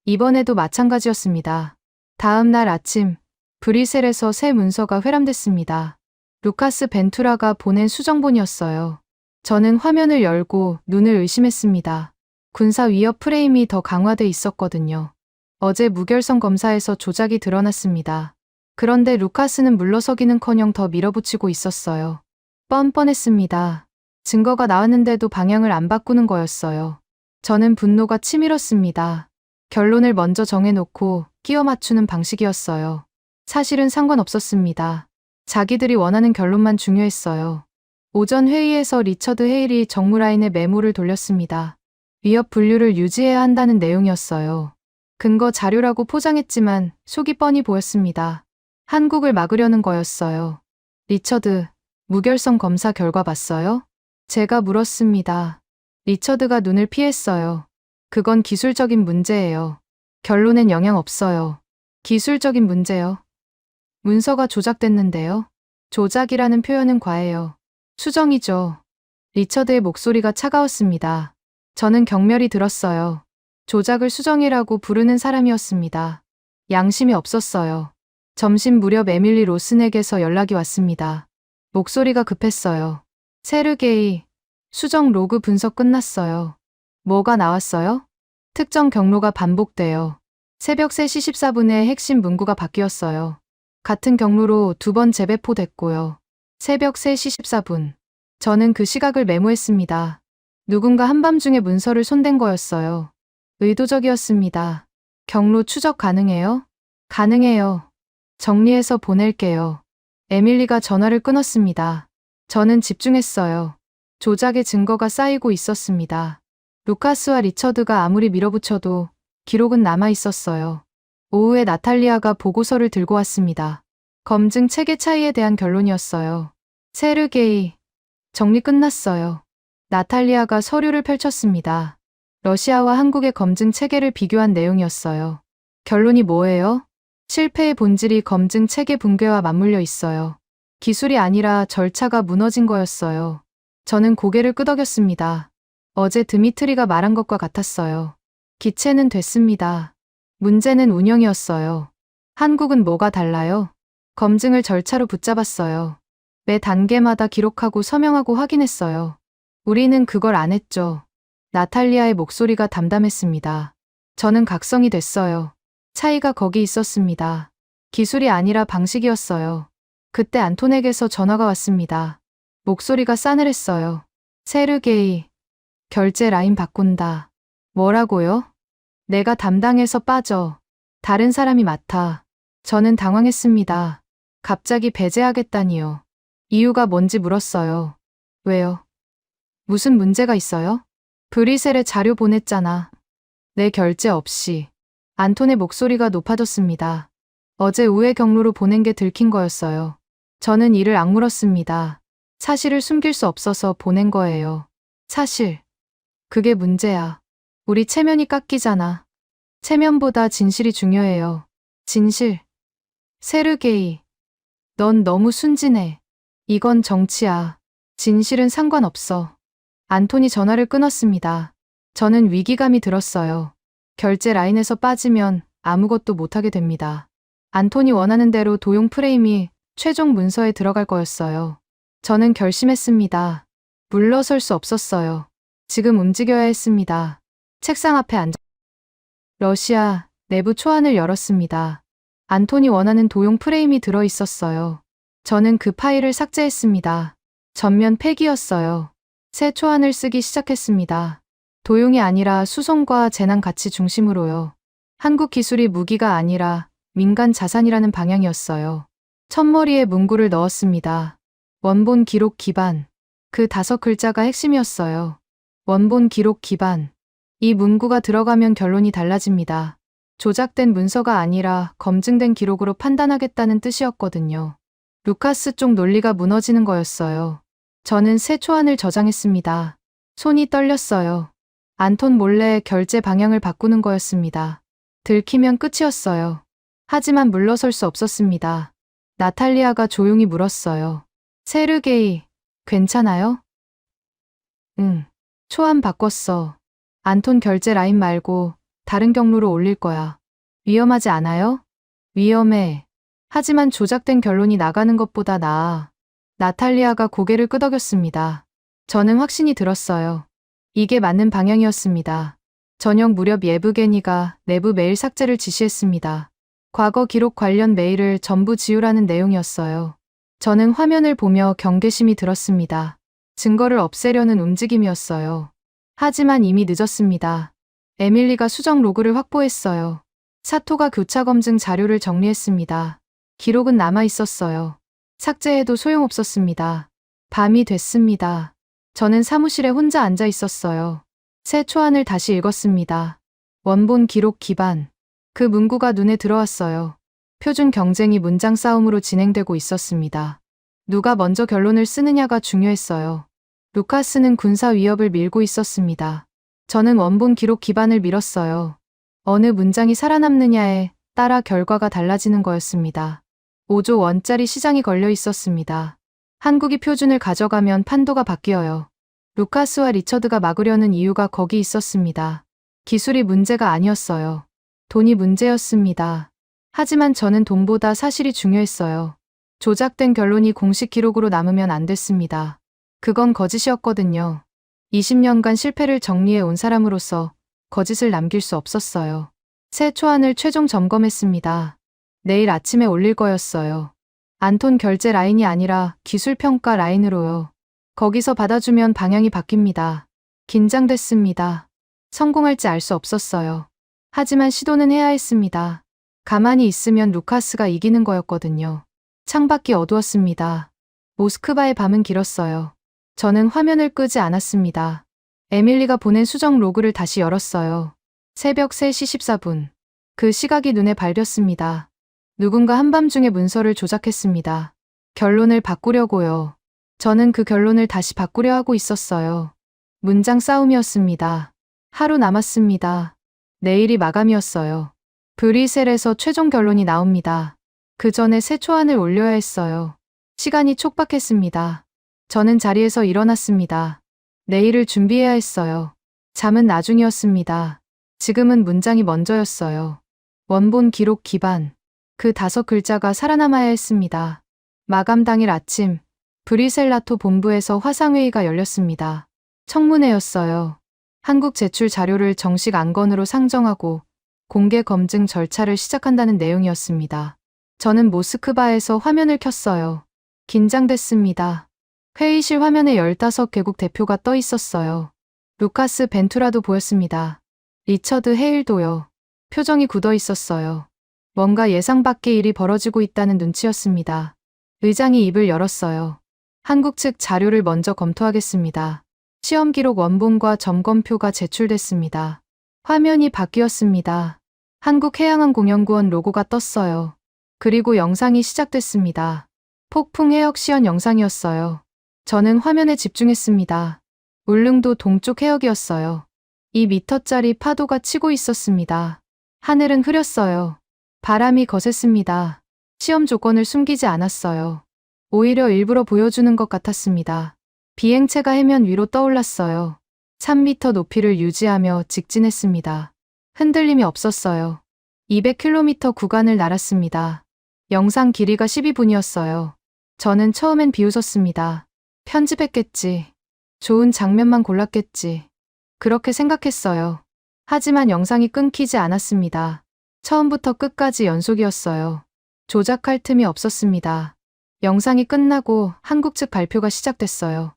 이번에도 마찬가지였습니다. 다음 날 아침, 브리셀에서 새 문서가 회람됐습니다. 루카스 벤투라가 보낸 수정본이었어요. 저는 화면을 열고 눈을 의심했습니다. 군사 위협 프레임이 더 강화돼 있었거든요. 어제 무결성 검사에서 조작이 드러났습니다. 그런데 루카스는 물러서기는커녕 더 밀어붙이고 있었어요. 뻔뻔했습니다. 증거가 나왔는데도 방향을 안 바꾸는 거였어요. 저는 분노가 치밀었습니다. 결론을 먼저 정해놓고 끼워 맞추는 방식이었어요. 사실은 상관없었습니다. 자기들이 원하는 결론만 중요했어요. 오전 회의에서 리처드 헤일이 정무라인에 메모를 돌렸습니다. 위협 분류를 유지해야 한다는 내용이었어요. 근거 자료라고 포장했지만 속이 뻔히 보였습니다. 한국을 막으려는 거였어요. 리처드, 무결성 검사 결과 봤어요? 제가 물었습니다. 리처드가 눈을 피했어요. 그건 기술적인 문제예요. 결론엔 영향 없어요. 기술적인 문제요. 문서가 조작됐는데요. 조작이라는 표현은 과해요. 수정이죠. 리처드의 목소리가 차가웠습니다. 저는 경멸이 들었어요. 조작을 수정이라고 부르는 사람이었습니다. 양심이 없었어요. 점심 무렵 에밀리 로슨에게서 연락이 왔습니다. 목소리가 급했어요. 세르게이, 수정 로그 분석 끝났어요. 뭐가 나왔어요? 특정 경로가 반복돼요. 새벽 3시 14분에 핵심 문구가 바뀌었어요. 같은 경로로 2번 재배포됐고요. 새벽 3시 14분. 저는 그 시각을 메모했습니다. 누군가 한밤중에 문서를 손댄 거였어요. 의도적이었습니다. 경로 추적 가능해요? 가능해요. 정리해서 보낼게요. 에밀리가 전화를 끊었습니다. 저는 집중했어요. 조작의 증거가 쌓이고 있었습니다. 루카스와 리처드가 아무리 밀어붙여도 기록은 남아 있었어요. 오후에 나탈리아가 보고서를 들고 왔습니다. 검증 체계 차이에 대한 결론이었어요. 세르게이, 정리 끝났어요. 나탈리아가 서류를 펼쳤습니다. 러시아와 한국의 검증 체계를 비교한 내용이었어요. 결론이 뭐예요? 실패의 본질이 검증 체계 붕괴와 맞물려 있어요. 기술이 아니라 절차가 무너진 거였어요. 저는 고개를 끄덕였습니다. 어제 드미트리가 말한 것과 같았어요. 기체는 됐습니다. 문제는 운영이었어요. 한국은 뭐가 달라요? 검증을 절차로 붙잡았어요. 매 단계마다 기록하고 서명하고 확인했어요. 우리는 그걸 안 했죠. 나탈리아의 목소리가 담담했습니다. 저는 각성이 됐어요. 차이가 거기 있었습니다. 기술이 아니라 방식이었어요. 그때 안톤에게서 전화가 왔습니다. 목소리가 싸늘했어요. 세르게이, 결제 라인 바꾼다. 뭐라고요? 내가 담당해서 빠져. 다른 사람이 맡아. 저는 당황했습니다. 갑자기 배제하겠다니요. 이유가 뭔지 물었어요. 왜요? 무슨 문제가 있어요? 브리셀에 자료 보냈잖아. 내 결제 없이. 안톤의 목소리가 높아졌습니다. 어제 우회 경로로 보낸 게 들킨 거였어요. 저는 이를 악물었습니다. 사실을 숨길 수 없어서 보낸 거예요. 사실. 그게 문제야. 우리 체면이 깎이잖아. 체면보다 진실이 중요해요. 진실. 세르게이. 넌 너무 순진해. 이건 정치야. 진실은 상관없어. 안톤이 전화를 끊었습니다. 저는 위기감이 들었어요. 결제 라인에서 빠지면 아무것도 못하게 됩니다. 안톤이 원하는 대로 도용 프레임이 최종 문서에 들어갈 거였어요. 저는 결심했습니다. 물러설 수 없었어요. 지금 움직여야 했습니다. 책상 앞에 앉아 러시아 내부 초안을 열었습니다. 안톤이 원하는 도용 프레임이 들어 있었어요. 저는 그 파일을 삭제했습니다. 전면 폐기였어요. 새 초안을 쓰기 시작했습니다. 도용이 아니라 수송과 재난 가치 중심으로요. 한국 기술이 무기가 아니라 민간 자산이라는 방향이었어요. 첫머리에 문구를 넣었습니다. 원본 기록 기반. 그 5글자가 핵심이었어요. 원본 기록 기반. 이 문구가 들어가면 결론이 달라집니다. 조작된 문서가 아니라 검증된 기록으로 판단하겠다는 뜻이었거든요. 루카스 쪽 논리가 무너지는 거였어요. 저는 새 초안을 저장했습니다. 손이 떨렸어요. 안톤 몰래 결제 방향을 바꾸는 거였습니다. 들키면 끝이었어요. 하지만 물러설 수 없었습니다. 나탈리아가 조용히 물었어요. 세르게이, 괜찮아요? 응. 초안 바꿨어. 안톤 결제 라인 말고 다른 경로로 올릴 거야. 위험하지 않아요? 위험해. 하지만 조작된 결론이 나가는 것보다 나아. 나탈리아가 고개를 끄덕였습니다. 저는 확신이 들었어요. 이게 맞는 방향이었습니다. 저녁 무렵 예브게니가 내부 메일 삭제를 지시했습니다. 과거 기록 관련 메일을 전부 지우라는 내용이었어요. 저는 화면을 보며 경계심이 들었습니다. 증거를 없애려는 움직임이었어요. 하지만 이미 늦었습니다. 에밀리가 수정 로그를 확보했어요. 사토가 교차 검증 자료를 정리했습니다. 기록은 남아 있었어요. 삭제해도 소용없었습니다. 밤이 됐습니다. 저는 사무실에 혼자 앉아 있었어요. 새 초안을 다시 읽었습니다. 원본 기록 기반. 그 문구가 눈에 들어왔어요. 표준 경쟁이 문장 싸움으로 진행되고 있었습니다. 누가 먼저 결론을 쓰느냐가 중요했어요. 루카스는 군사 위협을 밀고 있었습니다. 저는 원본 기록 기반을 밀었어요. 어느 문장이 살아남느냐에 따라 결과가 달라지는 거였습니다. 5조 원짜리 시장이 걸려 있었습니다. 한국이 표준을 가져가면 판도가 바뀌어요. 루카스와 리처드가 막으려는 이유가 거기 있었습니다. 기술이 문제가 아니었어요. 돈이 문제였습니다. 하지만 저는 돈보다 사실이 중요했어요. 조작된 결론이 공식 기록으로 남으면 안 됐습니다. 그건 거짓이었거든요. 20년간 실패를 정리해 온 사람으로서 거짓을 남길 수 없었어요. 새 초안을 최종 점검했습니다. 내일 아침에 올릴 거였어요. 안톤 결제 라인이 아니라 기술평가 라인으로요. 거기서 받아주면 방향이 바뀝니다. 긴장됐습니다. 성공할지 알 수 없었어요. 하지만 시도는 해야 했습니다. 가만히 있으면 루카스가 이기는 거였거든요. 창밖이 어두웠습니다. 모스크바의 밤은 길었어요. 저는 화면을 끄지 않았습니다. 에밀리가 보낸 수정 로그를 다시 열었어요. 새벽 3시 14분. 그 시각이 눈에 밟혔습니다. 누군가 한밤중에 문서를 조작했습니다. 결론을 바꾸려고요. 저는 그 결론을 다시 바꾸려 하고 있었어요. 문장 싸움이었습니다. 하루 남았습니다. 내일이 마감이었어요. 브뤼셀에서 최종 결론이 나옵니다. 그 전에 새 초안을 올려야 했어요. 시간이 촉박했습니다. 저는 자리에서 일어났습니다. 내일을 준비해야 했어요. 잠은 나중이었습니다. 지금은 문장이 먼저였어요. 원본 기록 기반. 그 5글자가 살아남아야 했습니다. 마감 당일 아침, 브뤼셀 나토 본부에서 화상회의가 열렸습니다. 청문회였어요. 한국 제출 자료를 정식 안건으로 상정하고 공개 검증 절차를 시작한다는 내용이었습니다. 저는 모스크바에서 화면을 켰어요. 긴장됐습니다. 회의실 화면에 15개국 대표가 떠 있었어요. 루카스 벤투라도 보였습니다. 리처드 헤일도요. 표정이 굳어 있었어요. 뭔가 예상 밖의 일이 벌어지고 있다는 눈치였습니다. 의장이 입을 열었어요. 한국 측 자료를 먼저 검토하겠습니다. 시험 기록 원본과 점검표가 제출됐습니다. 화면이 바뀌었습니다. 한국해양항공연구원 로고가 떴어요. 그리고 영상이 시작됐습니다. 폭풍 해역 시연 영상이었어요. 저는 화면에 집중했습니다. 울릉도 동쪽 해역이었어요. 2미터짜리 파도가 치고 있었습니다. 하늘은 흐렸어요. 바람이 거셌습니다. 시험 조건을 숨기지 않았어요. 오히려 일부러 보여주는 것 같았습니다. 비행체가 해면 위로 떠올랐어요. 3m 높이를 유지하며 직진했습니다. 흔들림이 없었어요. 200km 구간을 날았습니다. 영상 길이가 12분이었어요. 저는 처음엔 비웃었습니다. 편집했겠지. 좋은 장면만 골랐겠지. 그렇게 생각했어요. 하지만 영상이 끊기지 않았습니다. 처음부터 끝까지 연속이었어요. 조작할 틈이 없었습니다. 영상이 끝나고 한국 측 발표가 시작됐어요.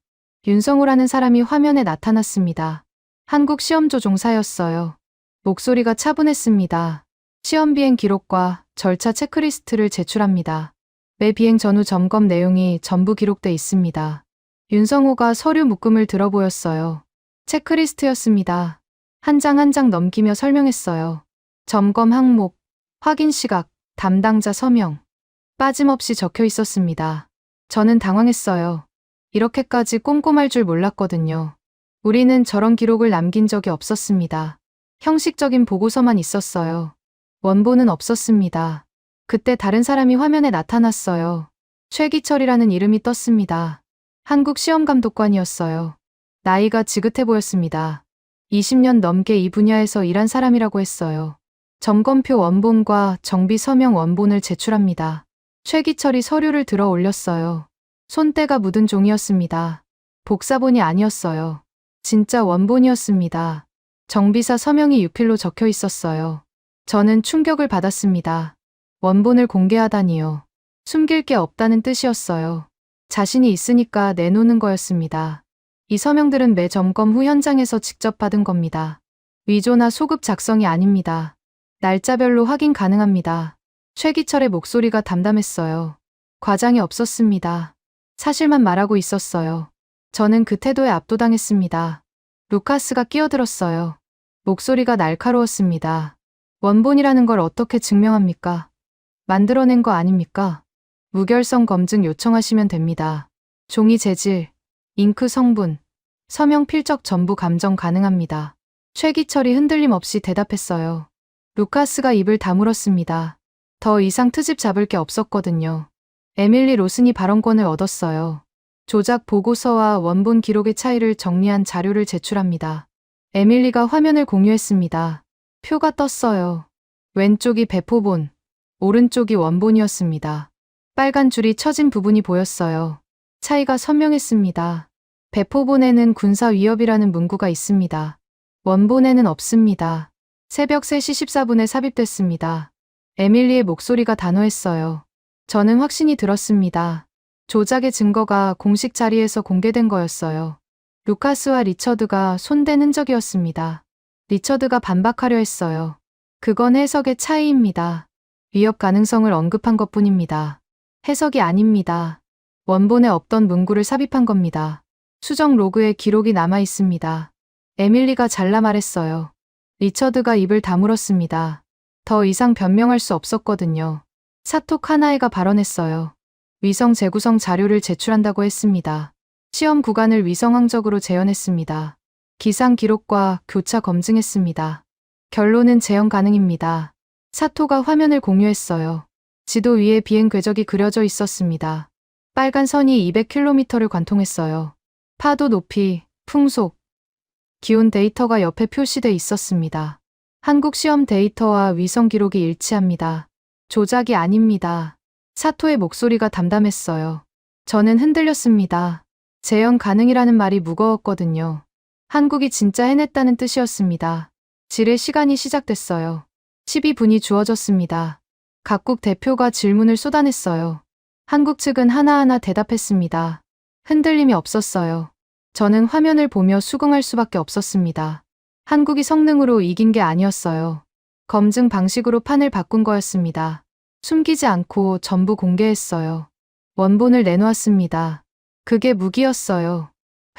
윤성우라는 사람이 화면에 나타났습니다. 한국 시험조 종사였어요. 목소리가 차분했습니다. 시험 비행 기록과 절차 체크리스트를 제출합니다. 매 비행 전후 점검 내용이 전부 기록돼 있습니다. 윤성호가 서류 묶음을 들어 보였어요. 체크리스트였습니다. 한 장 한 장 넘기며 설명했어요. 점검 항목, 확인 시각, 담당자 서명. 빠짐없이 적혀 있었습니다. 저는 당황했어요. 이렇게까지 꼼꼼할 줄 몰랐거든요. 우리는 저런 기록을 남긴 적이 없었습니다. 형식적인 보고서만 있었어요. 원본은 없었습니다. 그때 다른 사람이 화면에 나타났어요. 최기철이라는 이름이 떴습니다. 한국 시험감독관이었어요. 나이가 지긋해 보였습니다. 20년 넘게 이 분야에서 일한 사람이라고 했어요. 점검표 원본과 정비 서명 원본을 제출합니다. 최기철이 서류를 들어 올렸어요. 손때가 묻은 종이었습니다. 복사본이 아니었어요. 진짜 원본이었습니다. 정비사 서명이 유필로 적혀 있었어요. 저는 충격을 받았습니다. 원본을 공개하다니요. 숨길 게 없다는 뜻이었어요. 자신이 있으니까 내놓는 거였습니다. 이 서명들은 매 점검 후 현장에서 직접 받은 겁니다. 위조나 소급 작성이 아닙니다. 날짜별로 확인 가능합니다. 최기철의 목소리가 담담했어요. 과장이 없었습니다. 사실만 말하고 있었어요. 저는 그 태도에 압도당했습니다. 루카스가 끼어들었어요. 목소리가 날카로웠습니다. 원본이라는 걸 어떻게 증명합니까? 만들어낸 거 아닙니까? 무결성 검증 요청하시면 됩니다. 종이 재질, 잉크 성분, 서명 필적 전부 감정 가능합니다. 최기철이 흔들림 없이 대답했어요. 루카스가 입을 다물었습니다. 더 이상 트집 잡을 게 없었거든요. 에밀리 로슨이 발언권을 얻었어요. 조작 보고서와 원본 기록의 차이를 정리한 자료를 제출합니다. 에밀리가 화면을 공유했습니다. 표가 떴어요. 왼쪽이 배포본, 오른쪽이 원본이었습니다. 빨간 줄이 쳐진 부분이 보였어요. 차이가 선명했습니다. 배포본에는 군사 위협이라는 문구가 있습니다. 원본에는 없습니다. 새벽 3시 14분에 삽입됐습니다. 에밀리의 목소리가 단호했어요. 저는 확신이 들었습니다. 조작의 증거가 공식 자리에서 공개된 거였어요. 루카스와 리처드가 손댄 흔적이었습니다. 리처드가 반박하려 했어요. 그건 해석의 차이입니다. 위협 가능성을 언급한 것뿐입니다. 해석이 아닙니다. 원본에 없던 문구를 삽입한 겁니다. 수정 로그에 기록이 남아 있습니다. 에밀리가 잘라 말했어요. 리처드가 입을 다물었습니다. 더 이상 변명할 수 없었거든요. 사토 카나에가 발언했어요. 위성 재구성 자료를 제출한다고 했습니다. 시험 구간을 위성 항적으로 재현했습니다. 기상 기록과 교차 검증했습니다. 결론은 재현 가능입니다. 사토가 화면을 공유했어요. 지도 위에 비행 궤적이 그려져 있었습니다. 빨간 선이 200km를 관통했어요. 파도 높이, 풍속, 기온 데이터가 옆에 표시돼 있었습니다. 한국 시험 데이터와 위성 기록이 일치합니다. 조작이 아닙니다. 사토의 목소리가 담담했어요. 저는 흔들렸습니다. 재현 가능이라는 말이 무거웠거든요. 한국이 진짜 해냈다는 뜻이었습니다. 질의 시간이 시작됐어요. 12분이 주어졌습니다. 각국 대표가 질문을 쏟아냈어요. 한국 측은 하나하나 대답했습니다. 흔들림이 없었어요. 저는 화면을 보며 수긍할 수밖에 없었습니다. 한국이 성능으로 이긴 게 아니었어요. 검증 방식으로 판을 바꾼 거였습니다. 숨기지 않고 전부 공개했어요. 원본을 내놓았습니다. 그게 무기였어요.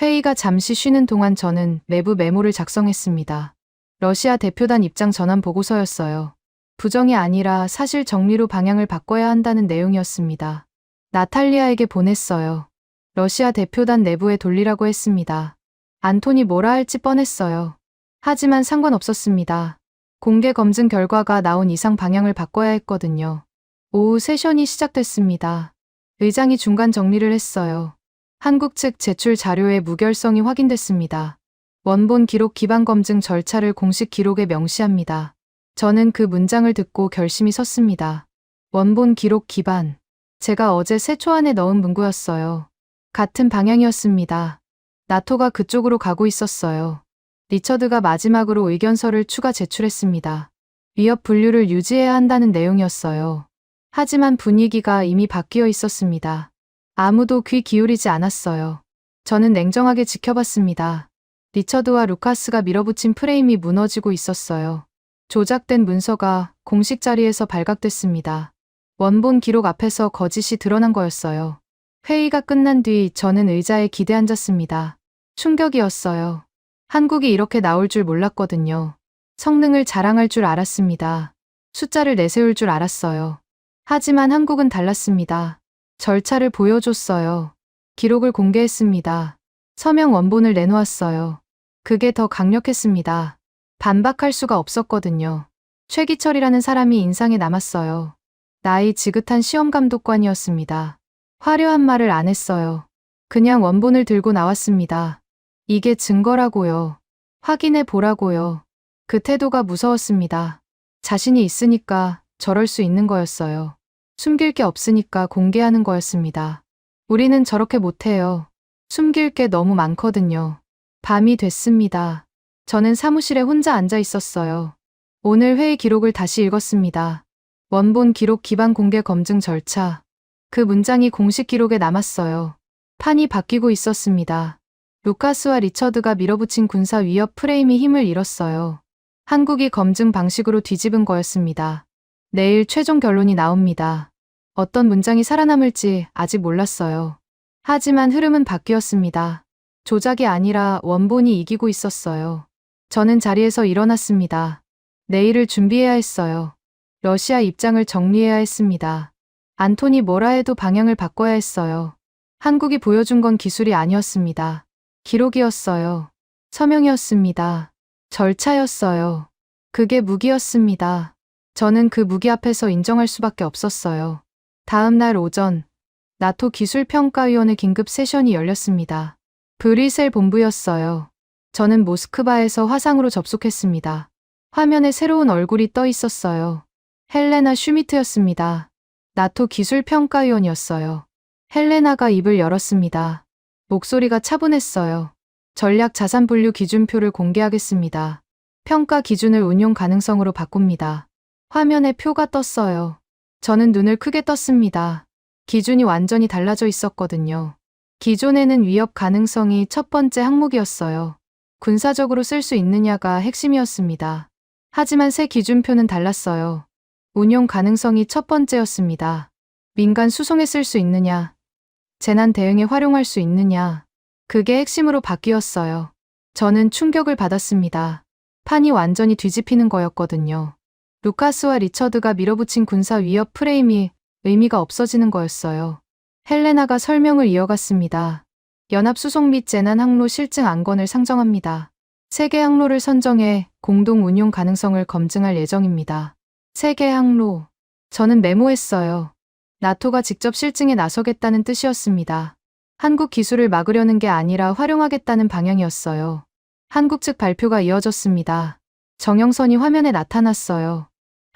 회의가 잠시 쉬는 동안 저는 내부 메모를 작성했습니다. 러시아 대표단 입장 전환 보고서였어요. 부정이 아니라 사실 정리로 방향을 바꿔야 한다는 내용이었습니다. 나탈리아에게 보냈어요. 러시아 대표단 내부에 돌리라고 했습니다. 안톤이 뭐라 할지 뻔했어요. 하지만 상관없었습니다. 공개 검증 결과가 나온 이상 방향을 바꿔야 했거든요. 오후 세션이 시작됐습니다. 의장이 중간 정리를 했어요. 한국 측 제출 자료의 무결성이 확인됐습니다. 원본 기록 기반 검증 절차를 공식 기록에 명시합니다. 저는 그 문장을 듣고 결심이 섰습니다. 원본 기록 기반. 제가 어제 세초 안에 넣은 문구였어요. 같은 방향이었습니다. 나토가 그쪽으로 가고 있었어요. 리처드가 마지막으로 의견서를 추가 제출했습니다. 위협 분류를 유지해야 한다는 내용이었어요. 하지만 분위기가 이미 바뀌어 있었습니다. 아무도 귀 기울이지 않았어요. 저는 냉정하게 지켜봤습니다. 리처드와 루카스가 밀어붙인 프레임이 무너지고 있었어요. 조작된 문서가 공식 자리에서 발각됐습니다. 원본 기록 앞에서 거짓이 드러난 거였어요. 회의가 끝난 뒤 저는 의자에 기대 앉았습니다. 충격이었어요. 한국이 이렇게 나올 줄 몰랐거든요. 성능을 자랑할 줄 알았습니다. 숫자를 내세울 줄 알았어요. 하지만 한국은 달랐습니다. 절차를 보여줬어요. 기록을 공개했습니다. 서명 원본을 내놓았어요. 그게 더 강력했습니다. 반박할 수가 없었거든요. 최기철이라는 사람이 인상에 남았어요. 나이 지긋한 시험감독관이었습니다. 화려한 말을 안 했어요. 그냥 원본을 들고 나왔습니다. 이게 증거라고요. 확인해 보라고요. 그 태도가 무서웠습니다. 자신이 있으니까 저럴 수 있는 거였어요. 숨길 게 없으니까 공개하는 거였습니다. 우리는 저렇게 못해요. 숨길 게 너무 많거든요. 밤이 됐습니다. 저는 사무실에 혼자 앉아 있었어요. 오늘 회의 기록을 다시 읽었습니다. 원본 기록 기반 공개 검증 절차. 그 문장이 공식 기록에 남았어요. 판이 바뀌고 있었습니다. 루카스와 리처드가 밀어붙인 군사 위협 프레임이 힘을 잃었어요. 한국이 검증 방식으로 뒤집은 거였습니다. 내일 최종 결론이 나옵니다. 어떤 문장이 살아남을지 아직 몰랐어요. 하지만 흐름은 바뀌었습니다. 조작이 아니라 원본이 이기고 있었어요. 저는 자리에서 일어났습니다. 내일을 준비해야 했어요. 러시아 입장을 정리해야 했습니다. 안톤이 뭐라 해도 방향을 바꿔야 했어요. 한국이 보여준 건 기술이 아니었습니다. 기록이었어요. 서명이었습니다. 절차였어요. 그게 무기였습니다. 저는 그 무기 앞에서 인정할 수밖에 없었어요. 다음 날 오전, 나토 기술평가위원회 긴급 세션이 열렸습니다. 브뤼셀 본부였어요. 저는 모스크바에서 화상으로 접속했습니다. 화면에 새로운 얼굴이 떠 있었어요. 헬레나 슈미트였습니다. 나토 기술평가위원이었어요. 헬레나가 입을 열었습니다. 목소리가 차분했어요. 전략 자산 분류 기준표를 공개하겠습니다. 평가 기준을 운용 가능성으로 바꿉니다. 화면에 표가 떴어요. 저는 눈을 크게 떴습니다. 기준이 완전히 달라져 있었거든요. 기존에는 위협 가능성이 첫 번째 항목이었어요. 군사적으로 쓸 수 있느냐가 핵심이었습니다. 하지만 새 기준표는 달랐어요. 운용 가능성이 첫 번째였습니다. 민간 수송에 쓸 수 있느냐, 재난 대응에 활용할 수 있느냐, 그게 핵심으로 바뀌었어요. 저는 충격을 받았습니다. 판이 완전히 뒤집히는 거였거든요. 루카스와 리처드가 밀어붙인 군사 위협 프레임이 의미가 없어지는 거였어요. 헬레나가 설명을 이어갔습니다. 연합수송 및 재난 항로 실증 안건을 상정합니다. 3개 항로를 선정해 공동 운용 가능성을 검증할 예정입니다. 3개 항로. 저는 메모했어요. 나토가 직접 실증에 나서겠다는 뜻이었습니다. 한국 기술을 막으려는 게 아니라 활용하겠다는 방향이었어요. 한국 측 발표가 이어졌습니다. 정영선이 화면에 나타났어요.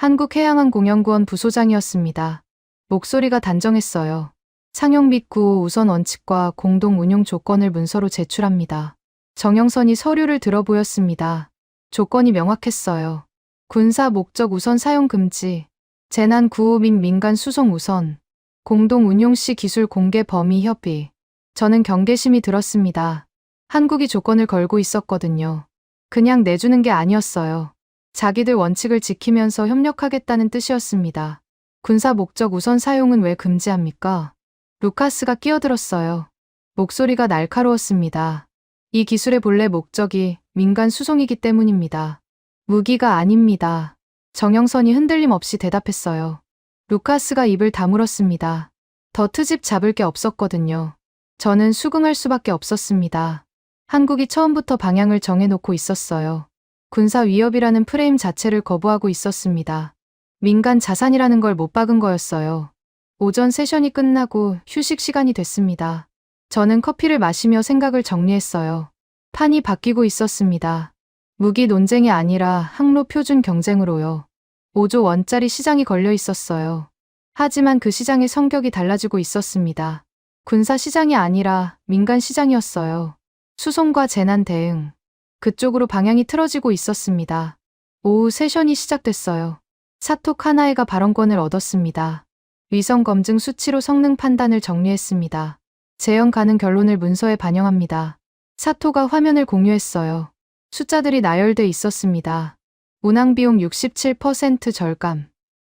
한국해양항공연구원 부소장이었습니다. 목소리가 단정했어요. 상용 및 구호 우선 원칙과 공동 운용 조건을 문서로 제출합니다. 정영선이 서류를 들어 보였습니다. 조건이 명확했어요. 군사 목적 우선 사용 금지, 재난 구호 및 민간 수송 우선, 공동 운용 시 기술 공개 범위 협의. 저는 경계심이 들었습니다. 한국이 조건을 걸고 있었거든요. 그냥 내주는 게 아니었어요. 자기들 원칙을 지키면서 협력하겠다는 뜻이었습니다. 군사 목적 우선 사용은 왜 금지합니까? 루카스가 끼어들었어요. 목소리가 날카로웠습니다. 이 기술의 본래 목적이 민간 수송이기 때문입니다. 무기가 아닙니다. 정영선이 흔들림 없이 대답했어요. 루카스가 입을 다물었습니다. 더 트집 잡을 게 없었거든요. 저는 수긍할 수밖에 없었습니다. 한국이 처음부터 방향을 정해놓고 있었어요. 군사 위협이라는 프레임 자체를 거부하고 있었습니다. 민간 자산이라는 걸 못 박은 거였어요. 오전 세션이 끝나고 휴식 시간이 됐습니다. 저는 커피를 마시며 생각을 정리했어요. 판이 바뀌고 있었습니다. 무기 논쟁이 아니라 항로 표준 경쟁으로요. 5조 원짜리 시장이 걸려 있었어요. 하지만 그 시장의 성격이 달라지고 있었습니다. 군사 시장이 아니라 민간 시장이었어요. 수송과 재난 대응. 그쪽으로 방향이 틀어지고 있었습니다. 오후 세션이 시작됐어요. 사토 카나에가 발언권을 얻었습니다. 위성 검증 수치로 성능 판단을 정리했습니다. 재현 가능 결론을 문서에 반영합니다. 사토가 화면을 공유했어요. 숫자들이 나열돼 있었습니다. 운항비용 67% 절감.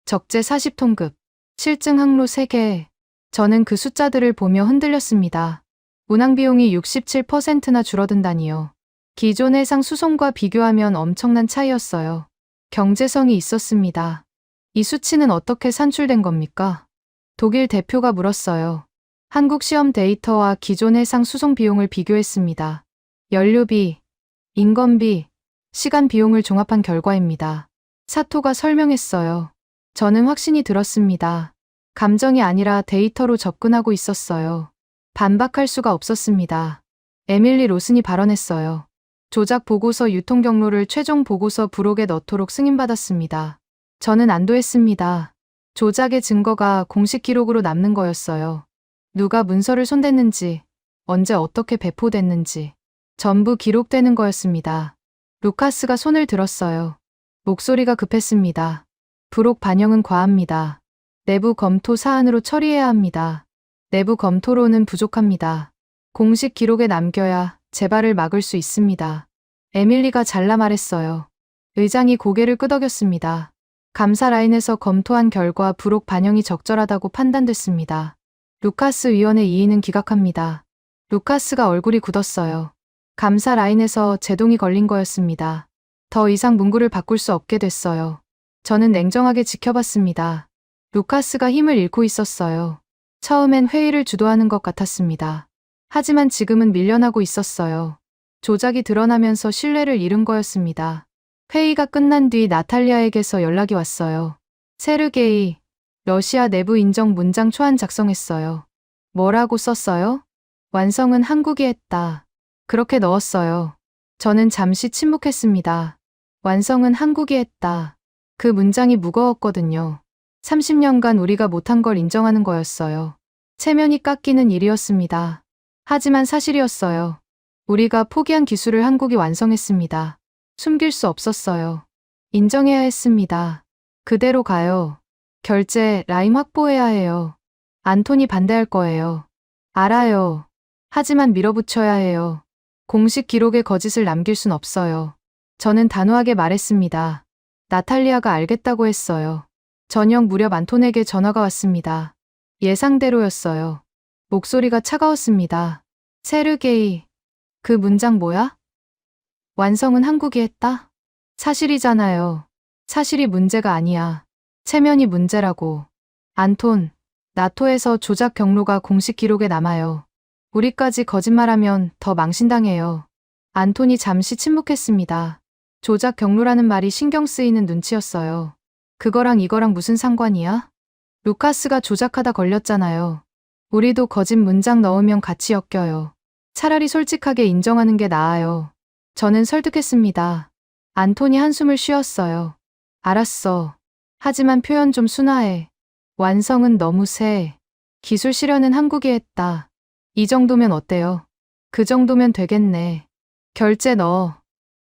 적재 40톤급. 실증 항로 3개. 저는 그 숫자들을 보며 흔들렸습니다. 운항비용이 67%나 줄어든다니요. 기존 해상 수송과 비교하면 엄청난 차이였어요. 경제성이 있었습니다. 이 수치는 어떻게 산출된 겁니까? 독일 대표가 물었어요. 한국 시험 데이터와 기존 해상 수송 비용을 비교했습니다. 연료비, 인건비, 시간 비용을 종합한 결과입니다. 사토가 설명했어요. 저는 확신이 들었습니다. 감정이 아니라 데이터로 접근하고 있었어요. 반박할 수가 없었습니다. 에밀리 로슨이 발언했어요. 조작 보고서 유통 경로를 최종 보고서 부록에 넣도록 승인받았습니다. 저는 안도했습니다. 조작의 증거가 공식 기록으로 남는 거였어요. 누가 문서를 손댔는지, 언제 어떻게 배포됐는지 전부 기록되는 거였습니다. 루카스가 손을 들었어요. 목소리가 급했습니다. 부록 반영은 과합니다. 내부 검토 사안으로 처리해야 합니다. 내부 검토로는 부족합니다. 공식 기록에 남겨야 재발을 막을 수 있습니다. 에밀리가 잘라 말했어요. 의장이 고개를 끄덕였습니다. 감사 라인에서 검토한 결과 부록 반영이 적절하다고 판단됐습니다. 루카스 위원의 이의는 기각합니다. 루카스가 얼굴이 굳었어요. 감사 라인에서 제동이 걸린 거였습니다. 더 이상 문구를 바꿀 수 없게 됐어요. 저는 냉정하게 지켜봤습니다. 루카스가 힘을 잃고 있었어요. 처음엔 회의를 주도하는 것 같았습니다. 하지만 지금은 밀려나고 있었어요. 조작이 드러나면서 신뢰를 잃은 거였습니다. 회의가 끝난 뒤 나탈리아에게서 연락이 왔어요. 세르게이, 러시아 내부 인정 문장 초안 작성했어요. 뭐라고 썼어요? 완성은 한국이 했다. 그렇게 넣었어요. 저는 잠시 침묵했습니다. 완성은 한국이 했다. 그 문장이 무거웠거든요. 30년간 우리가 못한 걸 인정하는 거였어요. 체면이 깎이는 일이었습니다. 하지만 사실이었어요. 우리가 포기한 기술을 한국이 완성했습니다. 숨길 수 없었어요. 인정해야 했습니다. 그대로 가요. 결제, 라임 확보해야 해요. 안톤이 반대할 거예요. 알아요. 하지만 밀어붙여야 해요. 공식 기록에 거짓을 남길 순 없어요. 저는 단호하게 말했습니다. 나탈리아가 알겠다고 했어요. 저녁 무렵 안톤에게 전화가 왔습니다. 예상대로였어요. 목소리가 차가웠습니다. 세르게이, 그 문장 뭐야? 완성은 한국이 했다? 사실이잖아요. 사실이 문제가 아니야. 체면이 문제라고. 안톤, 나토에서 조작 경로가 공식 기록에 남아요. 우리까지 거짓말하면 더 망신당해요. 안톤이 잠시 침묵했습니다. 조작 경로라는 말이 신경 쓰이는 눈치였어요. 그거랑 이거랑 무슨 상관이야? 루카스가 조작하다 걸렸잖아요. 우리도 거짓 문장 넣으면 같이 엮여요. 차라리 솔직하게 인정하는 게 나아요. 저는 설득했습니다. 안톤이 한숨을 쉬었어요. 알았어. 하지만 표현 좀 순화해. 완성은 너무 세. 기술 실현은 한국이 했다. 이 정도면 어때요? 그 정도면 되겠네. 결제 넣어.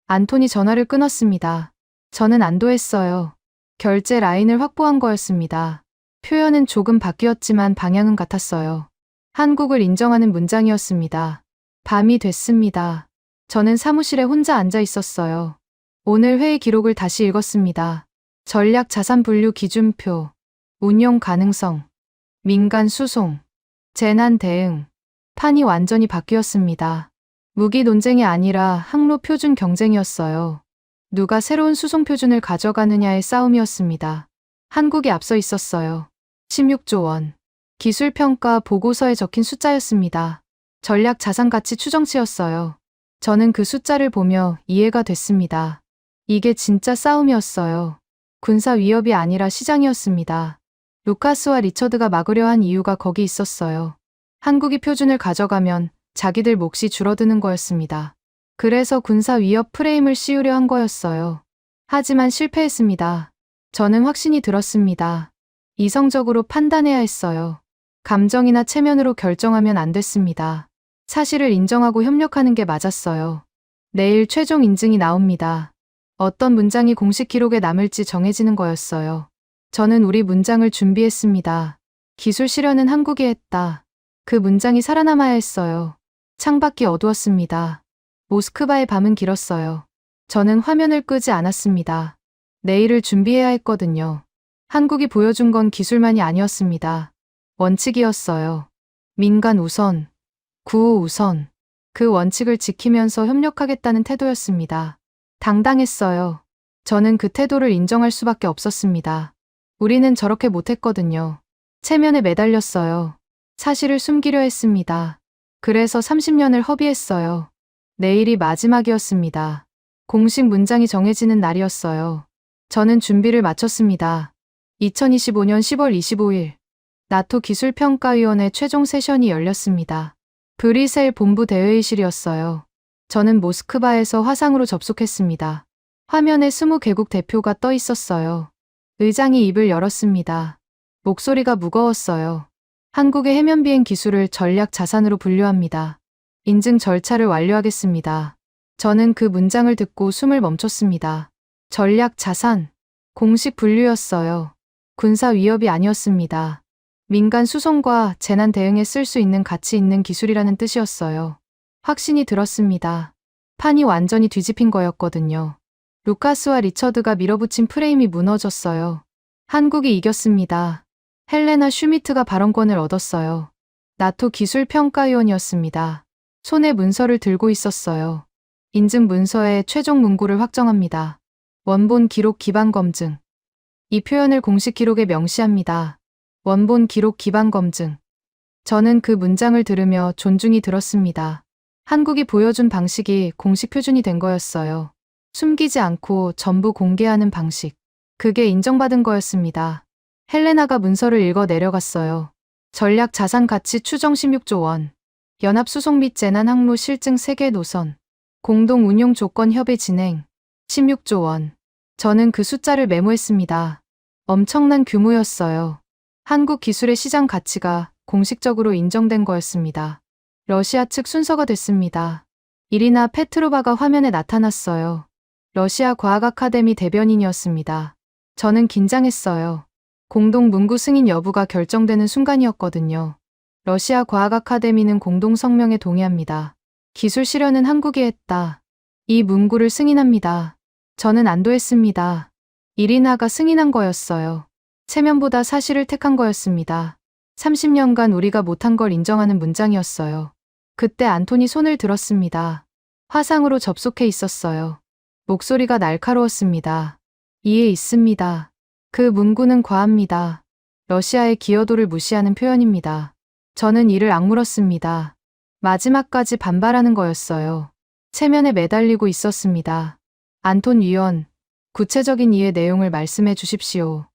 안톤이 전화를 끊었습니다. 저는 안도했어요. 결제 라인을 확보한 거였습니다. 표현은 조금 바뀌었지만 방향은 같았어요. 한국을 인정하는 문장이었습니다. 밤이 됐습니다. 저는 사무실에 혼자 앉아 있었어요. 오늘 회의 기록을 다시 읽었습니다. 전략 자산 분류 기준표, 운용 가능성, 민간 수송, 재난 대응, 판이 완전히 바뀌었습니다. 무기 논쟁이 아니라 항로 표준 경쟁이었어요. 누가 새로운 수송 표준을 가져가느냐의 싸움이었습니다. 한국이 앞서 있었어요. 16조 원. 기술평가 보고서에 적힌 숫자였습니다. 전략 자산 가치 추정치였어요. 저는 그 숫자를 보며 이해가 됐습니다. 이게 진짜 싸움이었어요. 군사 위협이 아니라 시장이었습니다. 루카스와 리처드가 막으려 한 이유가 거기 있었어요. 한국이 표준을 가져가면 자기들 몫이 줄어드는 거였습니다. 그래서 군사 위협 프레임을 씌우려 한 거였어요. 하지만 실패했습니다. 저는 확신이 들었습니다. 이성적으로 판단해야 했어요. 감정이나 체면으로 결정하면 안 됐습니다. 사실을 인정하고 협력하는 게 맞았어요. 내일 최종 인증이 나옵니다. 어떤 문장이 공식 기록에 남을지 정해지는 거였어요. 저는 우리 문장을 준비했습니다. 기술 실현은 한국이 했다. 그 문장이 살아남아야 했어요. 창밖이 어두웠습니다. 모스크바의 밤은 길었어요. 저는 화면을 끄지 않았습니다. 내일을 준비해야 했거든요. 한국이 보여준 건 기술만이 아니었습니다. 원칙이었어요. 민간 우선, 구호 우선. 그 원칙을 지키면서 협력하겠다는 태도였습니다. 당당했어요. 저는 그 태도를 인정할 수밖에 없었습니다. 우리는 저렇게 못했거든요. 체면에 매달렸어요. 사실을 숨기려 했습니다. 그래서 30년을 허비했어요. 내일이 마지막이었습니다. 공식 문장이 정해지는 날이었어요. 저는 준비를 마쳤습니다. 2025년 10월 25일 나토 기술평가위원회 최종 세션이 열렸습니다. 브뤼셀 본부 대회의실이었어요. 저는 모스크바에서 화상으로 접속했습니다. 화면에 20개국 대표가 떠 있었어요. 의장이 입을 열었습니다. 목소리가 무거웠어요. 한국의 해면비행 기술을 전략 자산으로 분류합니다. 인증 절차를 완료하겠습니다. 저는 그 문장을 듣고 숨을 멈췄습니다. 전략 자산. 공식 분류였어요. 군사 위협이 아니었습니다. 민간 수송과 재난 대응에 쓸 수 있는 가치 있는 기술이라는 뜻이었어요. 확신이 들었습니다. 판이 완전히 뒤집힌 거였거든요. 루카스와 리처드가 밀어붙인 프레임이 무너졌어요. 한국이 이겼습니다. 헬레나 슈미트가 발언권을 얻었어요. 나토 기술평가위원이었습니다. 손에 문서를 들고 있었어요. 인증 문서에 최종 문구를 확정합니다. 원본 기록 기반 검증. 이 표현을 공식 기록에 명시합니다. 원본 기록 기반 검증. 저는 그 문장을 들으며 존중이 들었습니다. 한국이 보여준 방식이 공식 표준이 된 거였어요. 숨기지 않고 전부 공개하는 방식. 그게 인정받은 거였습니다. 헬레나가 문서를 읽어 내려갔어요. 전략 자산 가치 추정 16조 원. 연합수송 및 재난 항로 실증 세계 노선. 공동 운용 조건 협의 진행. 16조 원. 저는 그 숫자를 메모했습니다. 엄청난 규모였어요. 한국 기술의 시장 가치가 공식적으로 인정된 거였습니다. 러시아 측 순서가 됐습니다. 이리나 페트로바가 화면에 나타났어요. 러시아 과학 아카데미 대변인이었습니다. 저는 긴장했어요. 공동 문구 승인 여부가 결정되는 순간이었거든요. 러시아 과학 아카데미는 공동 성명에 동의합니다. 기술 실현은 한국이 했다. 이 문구를 승인합니다. 저는 안도했습니다. 이리나가 승인한 거였어요. 체면보다 사실을 택한 거였습니다. 30년간 우리가 못한 걸 인정하는 문장이었어요. 그때 안톤이 손을 들었습니다. 화상으로 접속해 있었어요. 목소리가 날카로웠습니다. 이해 있습니다. 그 문구는 과합니다. 러시아의 기여도를 무시하는 표현입니다. 저는 이를 악물었습니다. 마지막까지 반발하는 거였어요. 체면에 매달리고 있었습니다. 안톤 위원, 구체적인 이해 내용을 말씀해 주십시오.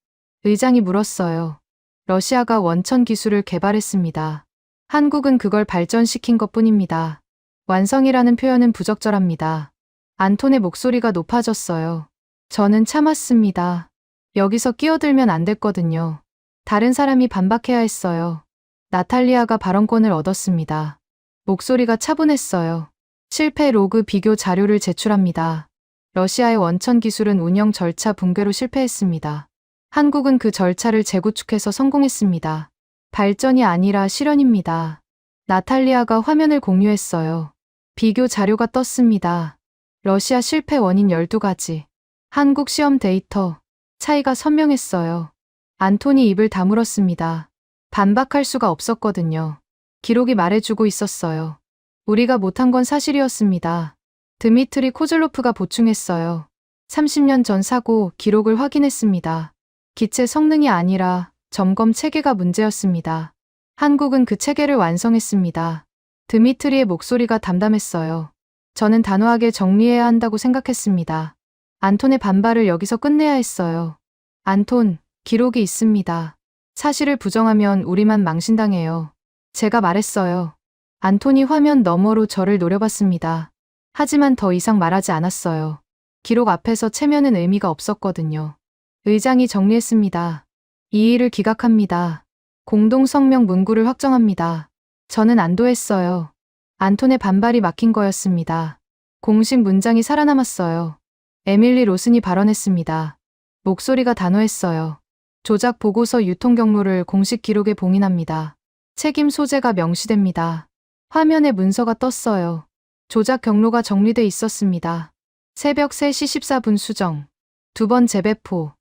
의장이 물었어요. 러시아가 원천 기술을 개발했습니다. 한국은 그걸 발전시킨 것뿐입니다. 완성이라는 표현은 부적절합니다. 안톤의 목소리가 높아졌어요. 저는 참았습니다. 여기서 끼어들면 안 됐거든요. 다른 사람이 반박해야 했어요. 나탈리아가 발언권을 얻었습니다. 목소리가 차분했어요. 실패 로그 비교 자료를 제출합니다. 러시아의 원천 기술은 운영 절차 붕괴로 실패했습니다. 한국은 그 절차를 재구축해서 성공했습니다. 발전이 아니라 실현입니다. 나탈리아가 화면을 공유했어요. 비교 자료가 떴습니다. 러시아 실패 원인 12가지. 한국 시험 데이터. 차이가 선명했어요. 안톤이 입을 다물었습니다. 반박할 수가 없었거든요. 기록이 말해주고 있었어요. 우리가 못한 건 사실이었습니다. 드미트리 코즐로프가 보충했어요. 30년 전 사고 기록을 확인했습니다. 기체 성능이 아니라 점검 체계가 문제였습니다. 한국은 그 체계를 완성했습니다. 드미트리의 목소리가 담담했어요. 저는 단호하게 정리해야 한다고 생각했습니다. 안톤의 반발을 여기서 끝내야 했어요. 안톤, 기록이 있습니다. 사실을 부정하면 우리만 망신당해요. 제가 말했어요. 안톤이 화면 너머로 저를 노려봤습니다. 하지만 더 이상 말하지 않았어요. 기록 앞에서 체면은 의미가 없었거든요. 의장이 정리했습니다. 이의를 기각합니다. 공동성명 문구를 확정합니다. 저는 안도했어요. 안톤의 반발이 막힌 거였습니다. 공식 문장이 살아남았어요. 에밀리 로슨이 발언했습니다. 목소리가 단호했어요. 조작 보고서 유통 경로를 공식 기록에 봉인합니다. 책임 소재가 명시됩니다. 화면에 문서가 떴어요. 조작 경로가 정리돼 있었습니다. 새벽 3시 14분 수정. 2번 재배포.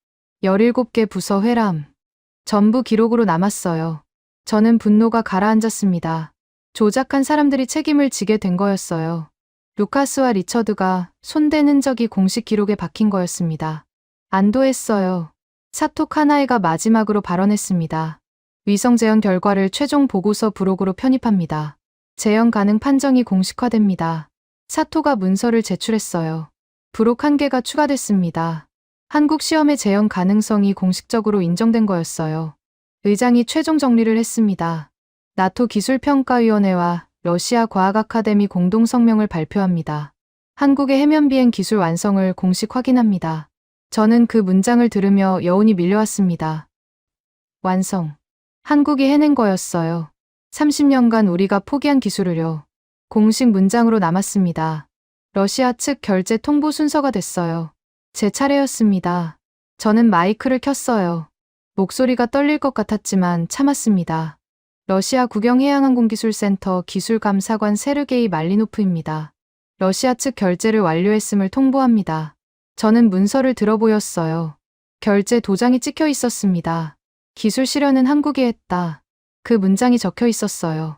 17개 부서 회람. 전부 기록으로 남았어요. 저는 분노가 가라앉았습니다. 조작한 사람들이 책임을 지게 된 거였어요. 루카스와 리처드가 손댄 적이 공식 기록에 박힌 거였습니다. 안도했어요. 사토 카나에가 마지막으로 발언했습니다. 위성 재현 결과를 최종 보고서 부록으로 편입합니다. 재현 가능 판정이 공식화됩니다. 사토가 문서를 제출했어요. 부록 1개가 추가됐습니다. 한국 시험의 재현 가능성이 공식적으로 인정된 거였어요. 의장이 최종 정리를 했습니다. 나토 기술평가위원회와 러시아 과학 아카데미 공동 성명을 발표합니다. 한국의 해면 비행 기술 완성을 공식 확인합니다. 저는 그 문장을 들으며 여운이 밀려왔습니다. 완성. 한국이 해낸 거였어요. 30년간 우리가 포기한 기술을요. 공식 문장으로 남았습니다. 러시아 측 결제 통보 순서가 됐어요. 제 차례였습니다. 저는 마이크를 켰어요. 목소리가 떨릴 것 같았지만 참았습니다. 러시아 국영해양항공기술센터 기술감사관 세르게이 말리노프입니다. 러시아 측 결제를 완료했음을 통보합니다. 저는 문서를 들어보였어요. 결제 도장이 찍혀 있었습니다. 기술 실현은 한국이 했다. 그 문장이 적혀 있었어요.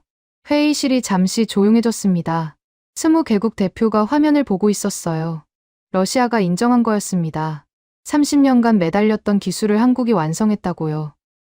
회의실이 잠시 조용해졌습니다. 20개국 대표가 화면을 보고 있었어요. 러시아가 인정한 거였습니다. 30년간 매달렸던 기술을 한국이 완성했다고요.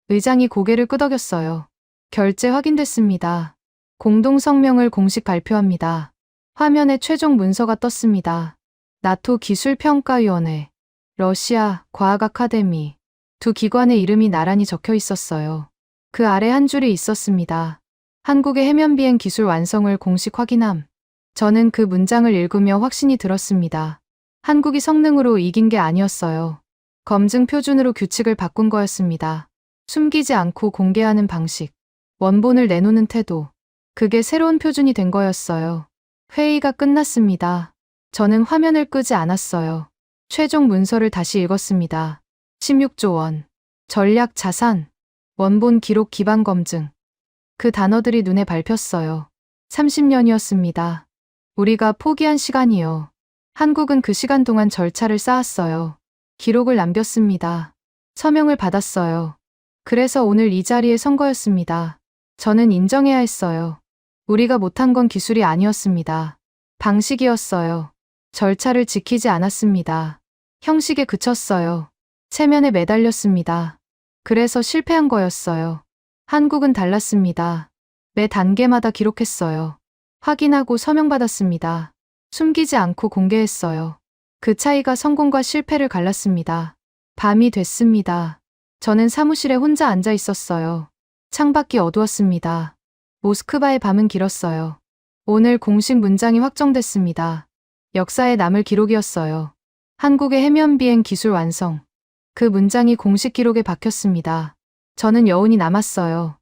의장이 고개를 끄덕였어요. 결제 확인됐습니다. 공동성명을 공식 발표합니다. 화면에 최종 문서가 떴습니다. 나토 기술평가위원회, 러시아 과학 아카데미, 두 기관의 이름이 나란히 적혀 있었어요. 그 아래 한 줄이 있었습니다. 한국의 해면 비행 기술 완성을 공식 확인함. 저는 그 문장을 읽으며 확신이 들었습니다. 한국이 성능으로 이긴 게 아니었어요. 검증 표준으로 규칙을 바꾼 거였습니다. 숨기지 않고 공개하는 방식, 원본을 내놓는 태도, 그게 새로운 표준이 된 거였어요. 회의가 끝났습니다. 저는 화면을 끄지 않았어요. 최종 문서를 다시 읽었습니다. 16조 원, 전략 자산, 원본 기록 기반 검증. 그 단어들이 눈에 밟혔어요. 30년이었습니다. 우리가 포기한 시간이요. 한국은 그 시간 동안 절차를 쌓았어요. 기록을 남겼습니다. 서명을 받았어요. 그래서 오늘 이 자리에 선 거였습니다. 저는 인정해야 했어요. 우리가 못한 건 기술이 아니었습니다. 방식이었어요. 절차를 지키지 않았습니다. 형식에 그쳤어요. 체면에 매달렸습니다. 그래서 실패한 거였어요. 한국은 달랐습니다. 매 단계마다 기록했어요. 확인하고 서명받았습니다. 숨기지 않고 공개했어요. 그 차이가 성공과 실패를 갈랐습니다. 밤이 됐습니다. 저는 사무실에 혼자 앉아 있었어요. 창밖이 어두웠습니다. 모스크바의 밤은 길었어요. 오늘 공식 문장이 확정됐습니다. 역사에 남을 기록이었어요. 한국의 해면 비행 기술 완성. 그 문장이 공식 기록에 박혔습니다. 저는 여운이 남았어요.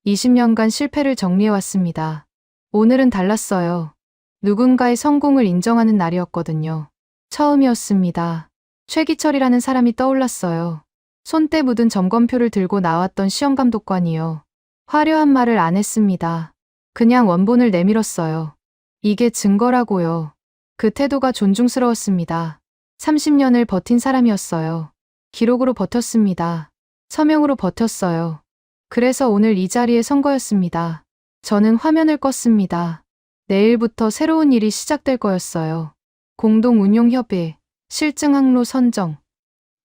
20년간 실패를 정리해왔습니다. 오늘은 달랐어요. 누군가의 성공을 인정하는 날이었거든요. 처음이었습니다. 최기철이라는 사람이 떠올랐어요. 손때 묻은 점검표를 들고 나왔던 시험감독관이요. 화려한 말을 안 했습니다. 그냥 원본을 내밀었어요. 이게 증거라고요. 그 태도가 존중스러웠습니다. 30년을 버틴 사람이었어요. 기록으로 버텼습니다. 서명으로 버텼어요. 그래서 오늘 이 자리에 선 거였습니다. 저는 화면을 껐습니다. 내일부터 새로운 일이 시작될 거였어요. 공동운용협의, 실증 항로 선정,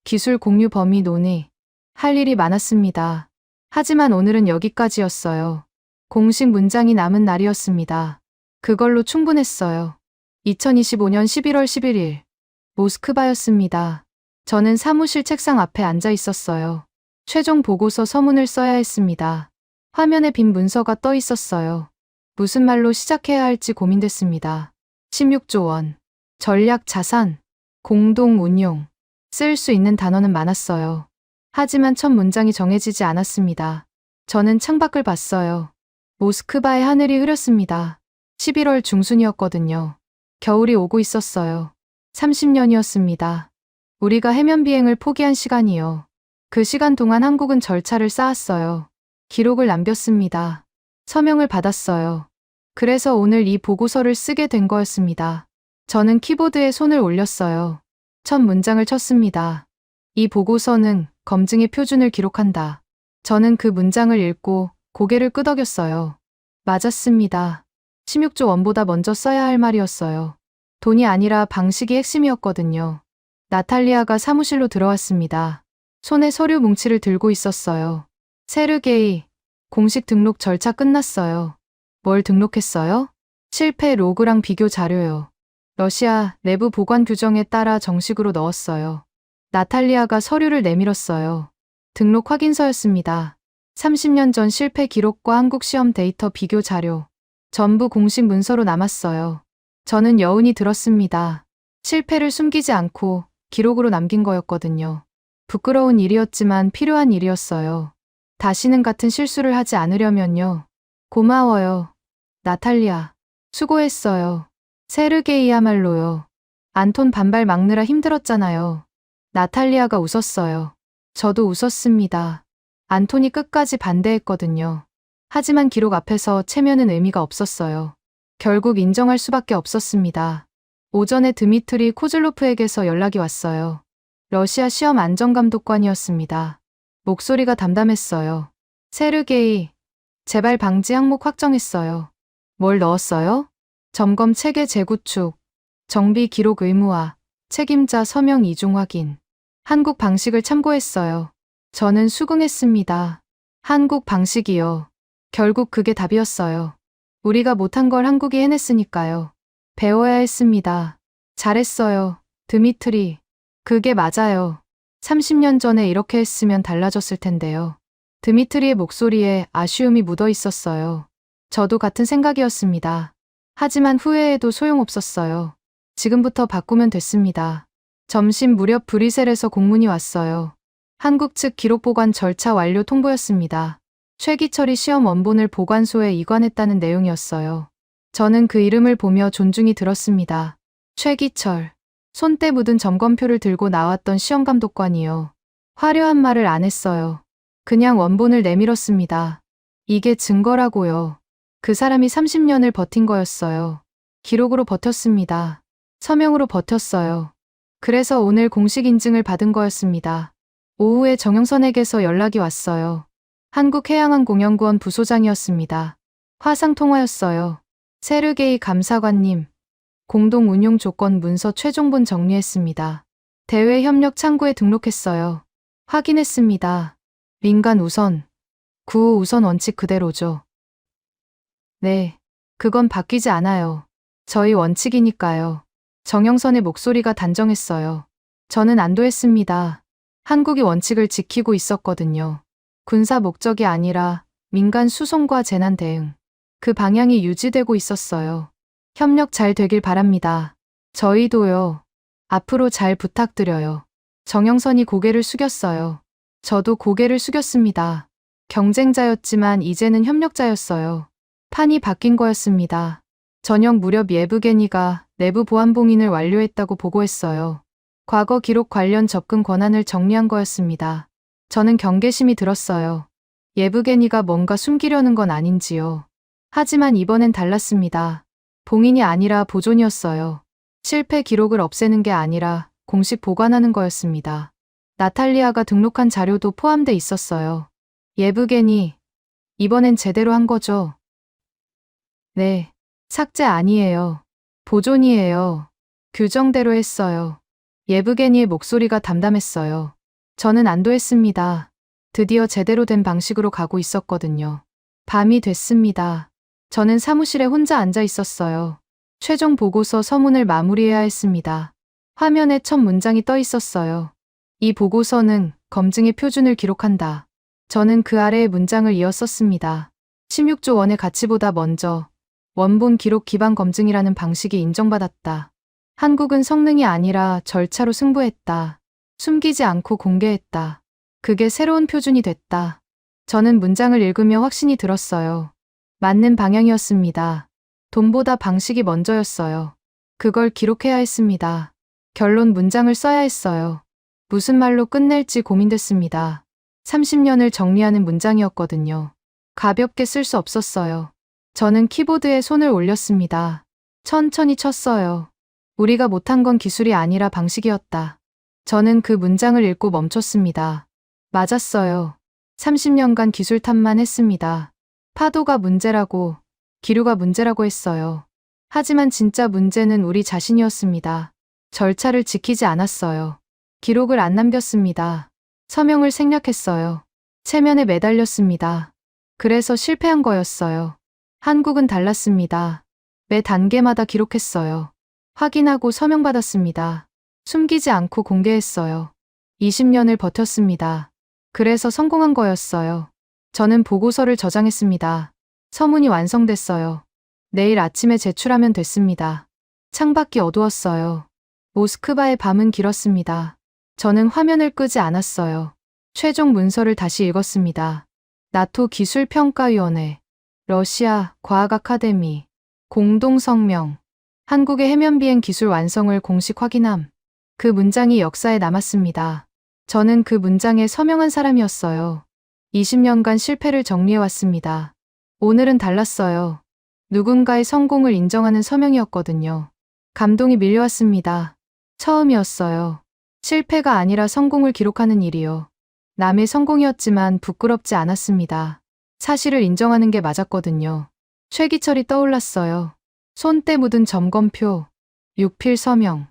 기술 공유 범위 논의. 할 일이 많았습니다. 하지만 오늘은 여기까지였어요. 공식 문장이 남은 날이었습니다. 그걸로 충분했어요. 2025년 11월 11일 모스크바였습니다. 저는 사무실 책상 앞에 앉아 있었어요. 최종 보고서 서문을 써야 했습니다. 화면에 빈 문서가 떠 있었어요. 무슨 말로 시작해야 할지 고민됐습니다. 16조 원, 전략 자산, 공동 운용. 쓸 수 있는 단어는 많았어요. 하지만 첫 문장이 정해지지 않았습니다. 저는 창밖을 봤어요. 모스크바의 하늘이 흐렸습니다. 11월 중순이었거든요. 겨울이 오고 있었어요. 30년이었습니다. 우리가 해면 비행을 포기한 시간이요. 그 시간 동안 한국은 절차를 쌓았어요. 기록을 남겼습니다. 서명을 받았어요. 그래서 오늘 이 보고서를 쓰게 된 거였습니다. 저는 키보드에 손을 올렸어요. 첫 문장을 쳤습니다. 이 보고서는 검증의 표준을 기록한다. 저는 그 문장을 읽고 고개를 끄덕였어요. 맞았습니다. 16조 원보다 먼저 써야 할 말이었어요. 돈이 아니라 방식이 핵심이었거든요. 나탈리아가 사무실로 들어왔습니다. 손에 서류 뭉치를 들고 있었어요. 세르게이, 공식 등록 절차 끝났어요. 뭘 등록했어요? 실패 로그랑 비교 자료요. 러시아 내부 보관 규정에 따라 정식으로 넣었어요. 나탈리아가 서류를 내밀었어요. 등록 확인서였습니다. 30년 전 실패 기록과 한국 시험 데이터 비교 자료. 전부 공식 문서로 남았어요. 저는 여운이 들었습니다. 실패를 숨기지 않고 기록으로 남긴 거였거든요. 부끄러운 일이었지만 필요한 일이었어요. 다시는 같은 실수를 하지 않으려면요. 고마워요. 나탈리아. 수고했어요. 세르게이야말로요. 안톤 반발 막느라 힘들었잖아요. 나탈리아가 웃었어요. 저도 웃었습니다. 안톤이 끝까지 반대했거든요. 하지만 기록 앞에서 체면은 의미가 없었어요. 결국 인정할 수밖에 없었습니다. 오전에 드미트리 코즐로프에게서 연락이 왔어요. 러시아 시험 안전감독관이었습니다. 목소리가 담담했어요. 세르게이, 재발 방지 항목 확정했어요. 뭘 넣었어요? 점검 체계 재구축, 정비 기록 의무화, 책임자 서명 이중 확인. 한국 방식을 참고했어요. 저는 수긍했습니다. 한국 방식이요. 결국 그게 답이었어요. 우리가 못한 걸 한국이 해냈으니까요. 배워야 했습니다. 잘했어요. 드미트리. 그게 맞아요. 30년 전에 이렇게 했으면 달라졌을 텐데요. 드미트리의 목소리에 아쉬움이 묻어 있었어요. 저도 같은 생각이었습니다. 하지만 후회해도 소용없었어요. 지금부터 바꾸면 됐습니다. 점심 무렵 브뤼셀에서 공문이 왔어요. 한국 측 기록 보관 절차 완료 통보였습니다. 최기철이 시험 원본을 보관소에 이관했다는 내용이었어요. 저는 그 이름을 보며 존중이 들었습니다. 최기철. 손때 묻은 점검표를 들고 나왔던 시험감독관이요. 화려한 말을 안 했어요. 그냥 원본을 내밀었습니다. 이게 증거라고요. 그 사람이 30년을 버틴 거였어요. 기록으로 버텼습니다. 서명으로 버텼어요. 그래서 오늘 공식 인증을 받은 거였습니다. 오후에 정영선에게서 연락이 왔어요. 한국해양항공연구원 부소장이었습니다. 화상통화였어요. 세르게이 감사관님, 공동운용 조건 문서 최종본 정리했습니다. 대외 협력 창구에 등록했어요. 확인했습니다. 민간 우선, 구호 우선 원칙 그대로죠. 네, 그건 바뀌지 않아요. 저희 원칙이니까요. 정영선의 목소리가 단정했어요. 저는 안도했습니다. 한국이 원칙을 지키고 있었거든요. 군사 목적이 아니라 민간 수송과 재난 대응. 그 방향이 유지되고 있었어요. 협력 잘 되길 바랍니다. 저희도요. 앞으로 잘 부탁드려요. 정영선이 고개를 숙였어요. 저도 고개를 숙였습니다. 경쟁자였지만 이제는 협력자였어요. 판이 바뀐 거였습니다. 저녁 무렵 예브게니가 내부 보안 봉인을 완료했다고 보고했어요. 과거 기록 관련 접근 권한을 정리한 거였습니다. 저는 경계심이 들었어요. 예브게니가 뭔가 숨기려는 건 아닌지요. 하지만 이번엔 달랐습니다. 봉인이 아니라 보존이었어요. 실패 기록을 없애는 게 아니라 공식 보관하는 거였습니다. 나탈리아가 등록한 자료도 포함돼 있었어요. 예브게니, 이번엔 제대로 한 거죠? 네, 삭제 아니에요. 보존이에요. 규정대로 했어요. 예브게니의 목소리가 담담했어요. 저는 안도했습니다. 드디어 제대로 된 방식으로 가고 있었거든요. 밤이 됐습니다. 저는 사무실에 혼자 앉아 있었어요. 최종 보고서 서문을 마무리해야 했습니다. 화면에 첫 문장이 떠 있었어요. 이 보고서는 검증의 표준을 기록한다. 저는 그 아래의 문장을 이어 썼습니다. 16조 원의 가치보다 먼저 원본 기록 기반 검증이라는 방식이 인정받았다. 한국은 성능이 아니라 절차로 승부했다. 숨기지 않고 공개했다. 그게 새로운 표준이 됐다. 저는 문장을 읽으며 확신이 들었어요. 맞는 방향이었습니다. 돈보다 방식이 먼저였어요. 그걸 기록해야 했습니다. 결론 문장을 써야 했어요. 무슨 말로 끝낼지 고민됐습니다. 30년을 정리하는 문장이었거든요. 가볍게 쓸 수 없었어요. 저는 키보드에 손을 올렸습니다. 천천히 쳤어요. 우리가 못한 건 기술이 아니라 방식이었다. 저는 그 문장을 읽고 멈췄습니다. 맞았어요. 30년간 기술 탓만 했습니다. 파도가 문제라고, 기류가 문제라고 했어요. 하지만 진짜 문제는 우리 자신이었습니다. 절차를 지키지 않았어요. 기록을 안 남겼습니다. 서명을 생략했어요. 체면에 매달렸습니다. 그래서 실패한 거였어요. 한국은 달랐습니다. 매 단계마다 기록했어요. 확인하고 서명받았습니다. 숨기지 않고 공개했어요. 20년을 버텼습니다. 그래서 성공한 거였어요. 저는 보고서를 저장했습니다. 서문이 완성됐어요. 내일 아침에 제출하면 됐습니다. 창밖이 어두웠어요. 모스크바의 밤은 길었습니다. 저는 화면을 끄지 않았어요. 최종 문서를 다시 읽었습니다. 나토 기술평가위원회, 러시아 과학 아카데미, 공동성명, 한국의 해면비행 기술 완성을 공식 확인함. 그 문장이 역사에 남았습니다. 저는 그 문장에 서명한 사람이었어요. 20년간 실패를 정리해왔습니다. 오늘은 달랐어요. 누군가의 성공을 인정하는 서명이었거든요. 감동이 밀려왔습니다. 처음이었어요. 실패가 아니라 성공을 기록하는 일이요. 남의 성공이었지만 부끄럽지 않았습니다. 사실을 인정하는 게 맞았거든요. 최기철이 떠올랐어요. 손때 묻은 점검표, 육필 서명,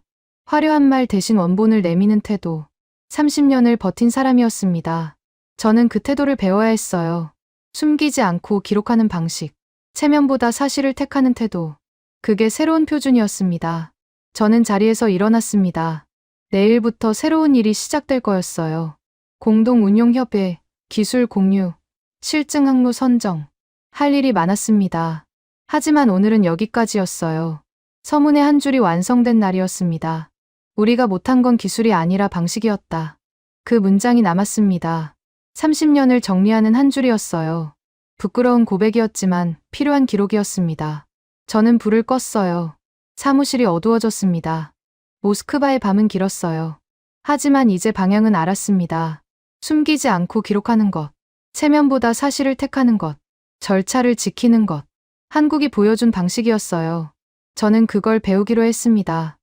화려한 말 대신 원본을 내미는 태도. 30년을 버틴 사람이었습니다. 저는 그 태도를 배워야 했어요. 숨기지 않고 기록하는 방식, 체면보다 사실을 택하는 태도. 그게 새로운 표준이었습니다. 저는 자리에서 일어났습니다. 내일부터 새로운 일이 시작될 거였어요. 공동운용협회, 기술 공유, 실증 항로 선정. 할 일이 많았습니다. 하지만 오늘은 여기까지였어요. 서문의 한 줄이 완성된 날이었습니다. 우리가 못한 건 기술이 아니라 방식이었다. 그 문장이 남았습니다. 30년을 정리하는 한 줄이었어요. 부끄러운 고백이었지만 필요한 기록이었습니다. 저는 불을 껐어요. 사무실이 어두워졌습니다. 모스크바의 밤은 길었어요. 하지만 이제 방향은 알았습니다. 숨기지 않고 기록하는 것, 체면보다 사실을 택하는 것, 절차를 지키는 것. 한국이 보여준 방식이었어요. 저는 그걸 배우기로 했습니다.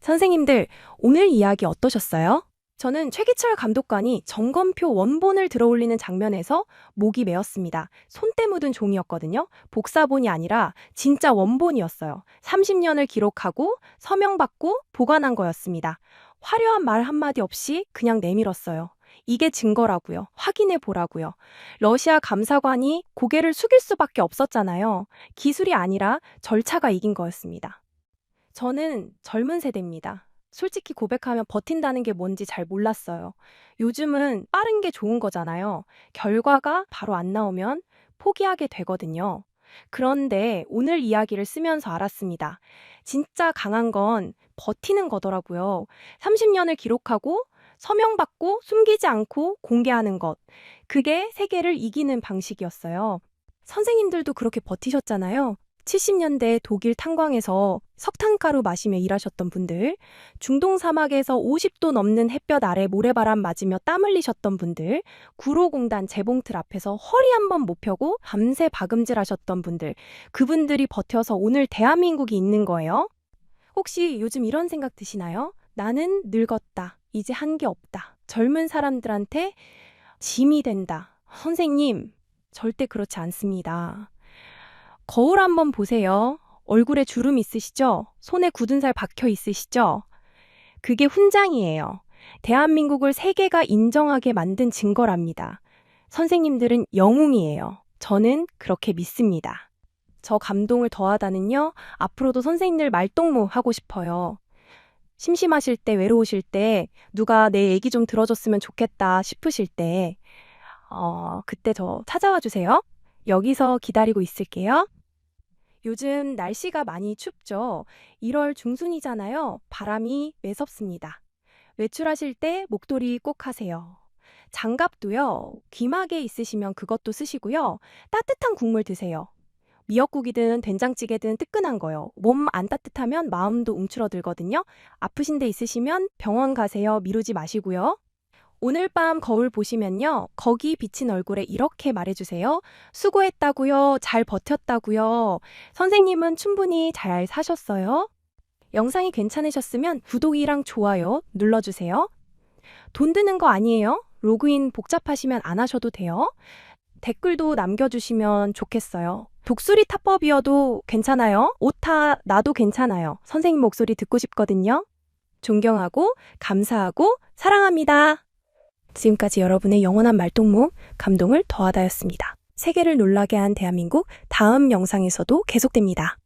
선생님들, 오늘 이야기 어떠셨어요? 저는 최기철 감독관이 점검표 원본을 들어올리는 장면에서 목이 메었습니다. 손때 묻은 종이었거든요. 복사본이 아니라 진짜 원본이었어요. 30년을 기록하고 서명받고 보관한 거였습니다. 화려한 말 한마디 없이 그냥 내밀었어요. 이게 증거라고요. 확인해 보라고요. 러시아 감사관이 고개를 숙일 수밖에 없었잖아요. 기술이 아니라 절차가 이긴 거였습니다. 저는 젊은 세대입니다. 솔직히 고백하면 버틴다는 게 뭔지 잘 몰랐어요. 요즘은 빠른 게 좋은 거잖아요. 결과가 바로 안 나오면 포기하게 되거든요. 그런데 오늘 이야기를 쓰면서 알았습니다. 진짜 강한 건 버티는 거더라고요. 30년을 기록하고 서명받고 숨기지 않고 공개하는 것. 그게 세계를 이기는 방식이었어요. 선생님들도 그렇게 버티셨잖아요. 70년대 독일 탄광에서 석탄가루 마시며 일하셨던 분들, 중동 사막에서 50도 넘는 햇볕 아래 모래바람 맞으며 땀 흘리셨던 분들, 구로공단 재봉틀 앞에서 허리 한번 못 펴고 밤새 박음질 하셨던 분들, 그분들이 버텨서 오늘 대한민국이 있는 거예요. 혹시 요즘 이런 생각 드시나요? 나는 늙었다. 이제 한 게 없다. 젊은 사람들한테 짐이 된다. 선생님, 절대 그렇지 않습니다. 거울 한번 보세요. 얼굴에 주름 있으시죠? 손에 굳은 살 박혀 있으시죠? 그게 훈장이에요. 대한민국을 세계가 인정하게 만든 증거랍니다. 선생님들은 영웅이에요. 저는 그렇게 믿습니다. 저 감동을 더하다는요, 앞으로도 선생님들 말동무 하고 싶어요. 심심하실 때, 외로우실 때, 누가 내 얘기 좀 들어줬으면 좋겠다 싶으실 때, 그때 저 찾아와 주세요. 여기서 기다리고 있을게요. 요즘 날씨가 많이 춥죠? 1월 중순이잖아요. 바람이 매섭습니다. 외출하실 때 목도리 꼭 하세요. 장갑도요, 귀마개 있으시면 그것도 쓰시고요. 따뜻한 국물 드세요. 미역국이든 된장찌개든 뜨끈한 거요. 몸 안 따뜻하면 마음도 움츠러들거든요. 아프신 데 있으시면 병원 가세요. 미루지 마시고요. 오늘 밤 거울 보시면요. 거기 비친 얼굴에 이렇게 말해주세요. 수고했다고요. 잘 버텼다고요. 선생님은 충분히 잘 사셨어요. 영상이 괜찮으셨으면 구독이랑 좋아요 눌러주세요. 돈 드는 거 아니에요. 로그인 복잡하시면 안 하셔도 돼요. 댓글도 남겨주시면 좋겠어요. 독수리 타법이어도 괜찮아요. 오타 나도 괜찮아요. 선생님 목소리 듣고 싶거든요. 존경하고 감사하고 사랑합니다. 지금까지 여러분의 영원한 말동무 감동을 더하다였습니다. 세계를 놀라게 한 대한민국 다음 영상에서도 계속됩니다.